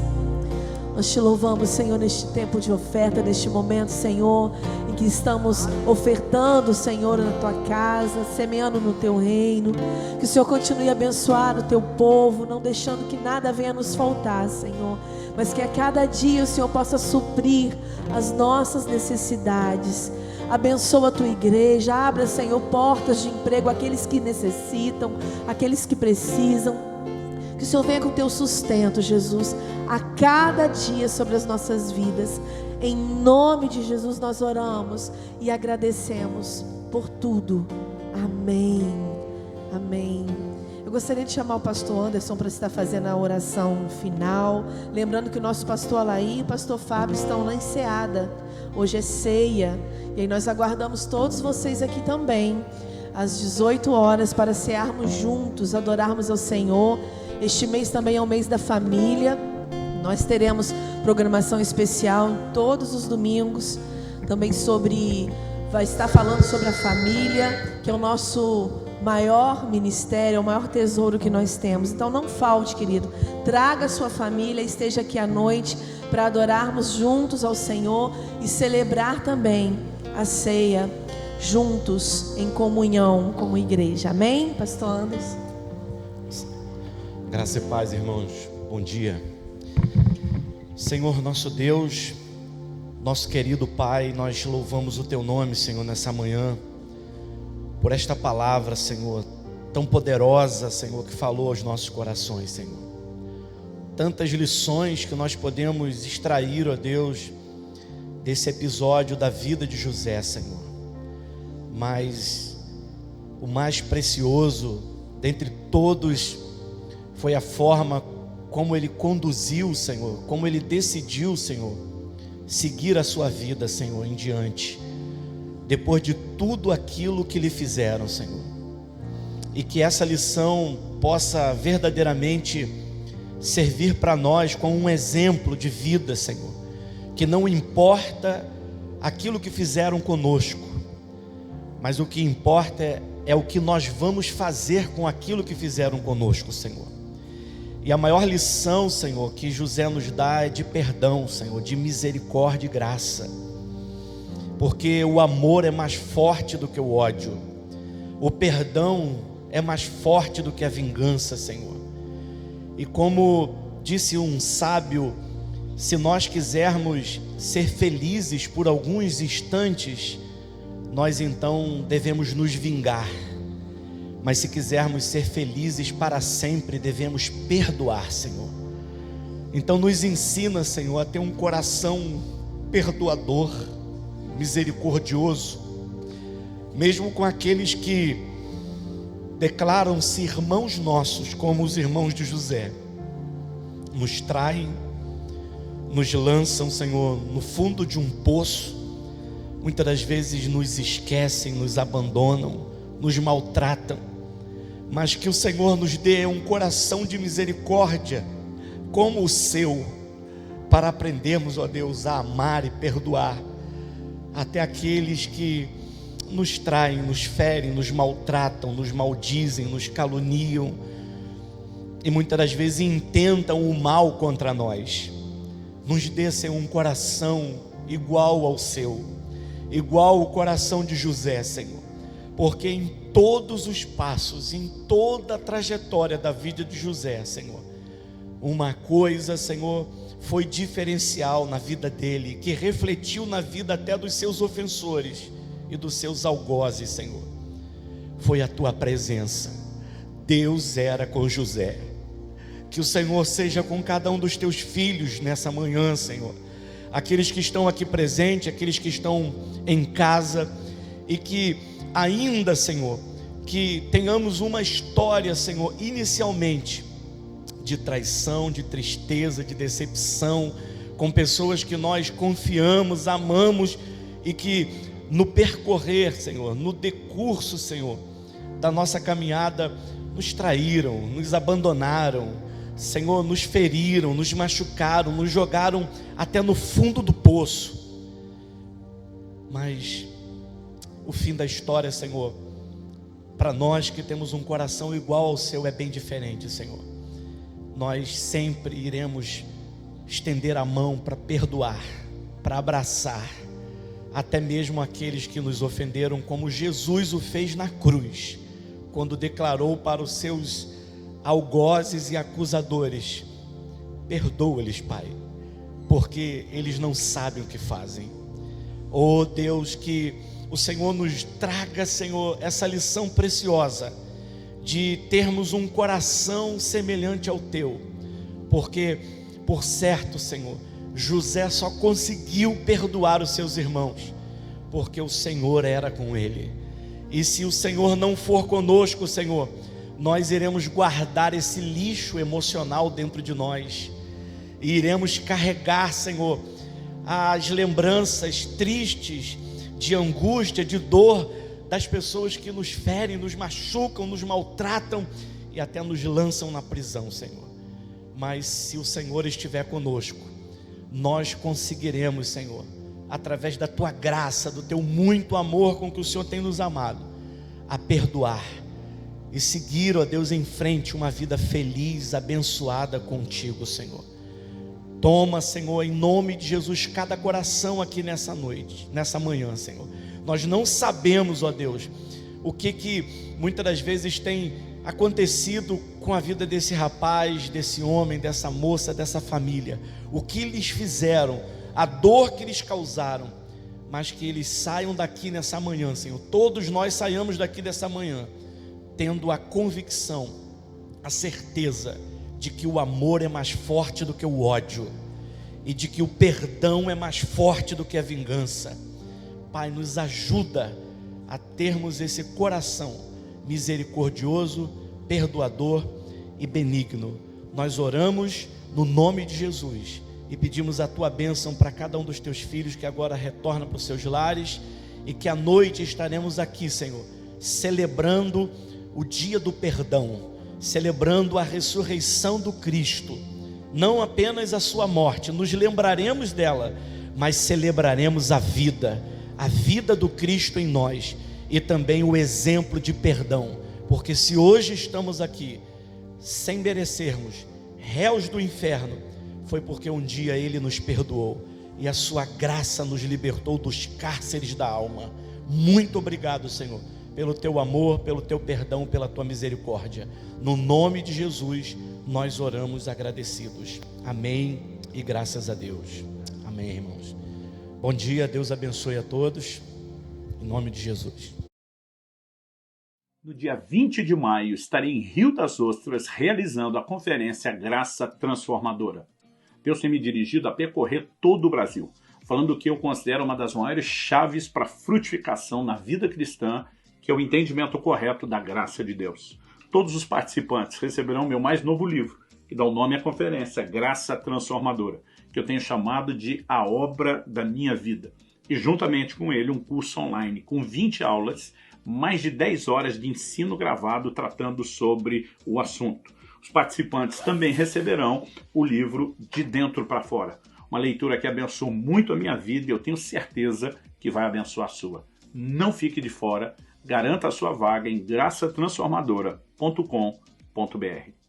Nós te louvamos, Senhor, neste tempo de oferta, neste momento, Senhor, em que estamos ofertando, Senhor, na tua casa, semeando no teu reino. Que o Senhor continue a abençoar o teu povo, não deixando que nada venha nos faltar, Senhor, mas que a cada dia o Senhor possa suprir as nossas necessidades. Abençoa a tua igreja, abra, Senhor, portas de emprego àqueles que necessitam, àqueles que precisam. Que o Senhor venha com o teu sustento, Jesus, a cada dia sobre as nossas vidas. Em nome de Jesus nós oramos e agradecemos por tudo. Amém. Amém. Eu gostaria de chamar o pastor Anderson para estar fazendo a oração final. Lembrando que o nosso pastor Alain e o pastor Fábio estão lá em Seada. Hoje é ceia. E aí nós aguardamos todos vocês aqui também, às 18 horas, para cearmos juntos, adorarmos ao Senhor. Este mês também é o mês da família. Nós teremos programação especial todos os domingos. Também vai estar falando sobre a família, que é o nosso maior ministério, é o maior tesouro que nós temos. Então não falte, querido. Traga a sua família, esteja aqui à noite para adorarmos juntos ao Senhor e celebrar também a ceia juntos, em comunhão como igreja. Amém, pastor Anderson? Graça e paz, irmãos. Bom dia. Senhor nosso Deus, nosso querido Pai, nós louvamos o Teu nome, Senhor, nessa manhã, por esta palavra, Senhor, tão poderosa, Senhor, que falou aos nossos corações, Senhor. Tantas lições que nós podemos extrair, ó Deus, desse episódio da vida de José, Senhor. Mas o mais precioso dentre todos foi a forma como ele conduziu, Senhor, como ele decidiu, Senhor, seguir a sua vida, Senhor, em diante, depois de tudo aquilo que lhe fizeram, Senhor. E que essa lição possa verdadeiramente servir para nós como um exemplo de vida, Senhor, que não importa aquilo que fizeram conosco, mas o que importa é o que nós vamos fazer com aquilo que fizeram conosco, Senhor. E a maior lição, Senhor, que José nos dá é de perdão, Senhor, de misericórdia e graça, porque o amor é mais forte do que o ódio, o perdão é mais forte do que a vingança, Senhor. E como disse um sábio, se nós quisermos ser felizes por alguns instantes, nós então devemos nos vingar. Mas se quisermos ser felizes para sempre, devemos perdoar, Senhor. Então nos ensina, Senhor, a ter um coração perdoador, misericordioso, mesmo com aqueles que declaram-se irmãos nossos, como os irmãos de José. Nos traem, nos lançam, Senhor, no fundo de um poço. Muitas das vezes nos esquecem, nos abandonam, nos maltratam. Mas que o Senhor nos dê um coração de misericórdia como o seu, para aprendermos, ó Deus, a amar e perdoar até aqueles que nos traem, nos ferem, nos maltratam, nos maldizem, nos caluniam e muitas das vezes intentam o mal contra nós. Nos dê, Senhor, um coração igual ao seu, igual ao coração de José, Senhor, porque em todos os passos, em toda a trajetória da vida de José, Senhor, uma coisa, Senhor, foi diferencial na vida dele, que refletiu na vida até dos seus ofensores e dos seus algozes, Senhor, foi a tua presença. Deus era com José. Que o Senhor seja com cada um dos teus filhos nessa manhã, Senhor, aqueles que estão aqui presentes, aqueles que estão em casa, e que ainda, Senhor, que tenhamos uma história, Senhor, inicialmente de traição, de tristeza, de decepção, com pessoas que nós confiamos, amamos e que no percorrer, Senhor, no decurso, Senhor, da nossa caminhada, nos traíram, nos abandonaram, Senhor, nos feriram, nos machucaram, nos jogaram até no fundo do poço. Mas o fim da história, Senhor, para nós que temos um coração igual ao seu, é bem diferente, Senhor. Nós sempre iremos estender a mão para perdoar, para abraçar, até mesmo aqueles que nos ofenderam, como Jesus o fez na cruz, quando declarou para os seus algozes e acusadores: perdoa-lhes, Pai, porque eles não sabem o que fazem. Oh Deus, que o Senhor nos traga, Senhor, essa lição preciosa de termos um coração semelhante ao teu, porque, por certo, Senhor, José só conseguiu perdoar os seus irmãos porque o Senhor era com ele. E se o Senhor não for conosco, Senhor, nós iremos guardar esse lixo emocional dentro de nós e iremos carregar, Senhor, as lembranças tristes de angústia, de dor das pessoas que nos ferem, nos machucam, nos maltratam e até nos lançam na prisão, Senhor. Mas se o Senhor estiver conosco, nós conseguiremos, Senhor, através da tua graça, do teu muito amor com que o Senhor tem nos amado, a perdoar e seguir, ó Deus, em frente uma vida feliz, abençoada contigo, Senhor. Toma, Senhor, em nome de Jesus, cada coração aqui nessa noite, nessa manhã, Senhor. Nós não sabemos, ó Deus, o que muitas das vezes tem acontecido com a vida desse rapaz, desse homem, dessa moça, dessa família, o que lhes fizeram, a dor que lhes causaram, mas que eles saiam daqui nessa manhã, Senhor. Todos nós saiamos daqui dessa manhã tendo a convicção, a certeza de que o amor é mais forte do que o ódio e de que o perdão é mais forte do que a vingança. Pai, nos ajuda a termos esse coração misericordioso, perdoador e benigno. Nós oramos no nome de Jesus e pedimos a tua bênção para cada um dos teus filhos que agora retornam para os seus lares, e que à noite estaremos aqui, Senhor, celebrando o dia do perdão, celebrando a ressurreição do Cristo, não apenas a sua morte, nos lembraremos dela, mas celebraremos a vida do Cristo em nós, e também o exemplo de perdão, porque se hoje estamos aqui, sem merecermos, réus do inferno, foi porque um dia Ele nos perdoou, e a sua graça nos libertou dos cárceres da alma. Muito obrigado, Senhor, pelo teu amor, pelo teu perdão, pela tua misericórdia. No nome de Jesus, nós oramos agradecidos. Amém e graças a Deus. Amém, irmãos. Bom dia, Deus abençoe a todos. Em nome de Jesus. No dia 20 de maio, estarei em Rio das Ostras realizando a conferência Graça Transformadora. Deus tem me dirigido a percorrer todo o Brasil, falando o que eu considero uma das maiores chaves para a frutificação na vida cristã, que é o entendimento correto da graça de Deus. Todos os participantes receberão meu mais novo livro, que dá o nome à conferência, Graça Transformadora, que eu tenho chamado de A Obra da Minha Vida. E juntamente com ele um curso online com 20 aulas, mais de 10 horas de ensino gravado tratando sobre o assunto. Os participantes também receberão o livro De Dentro para Fora, uma leitura que abençoou muito a minha vida e eu tenho certeza que vai abençoar a sua. Não fique de fora, garanta a sua vaga em graçatransformadora.com.br.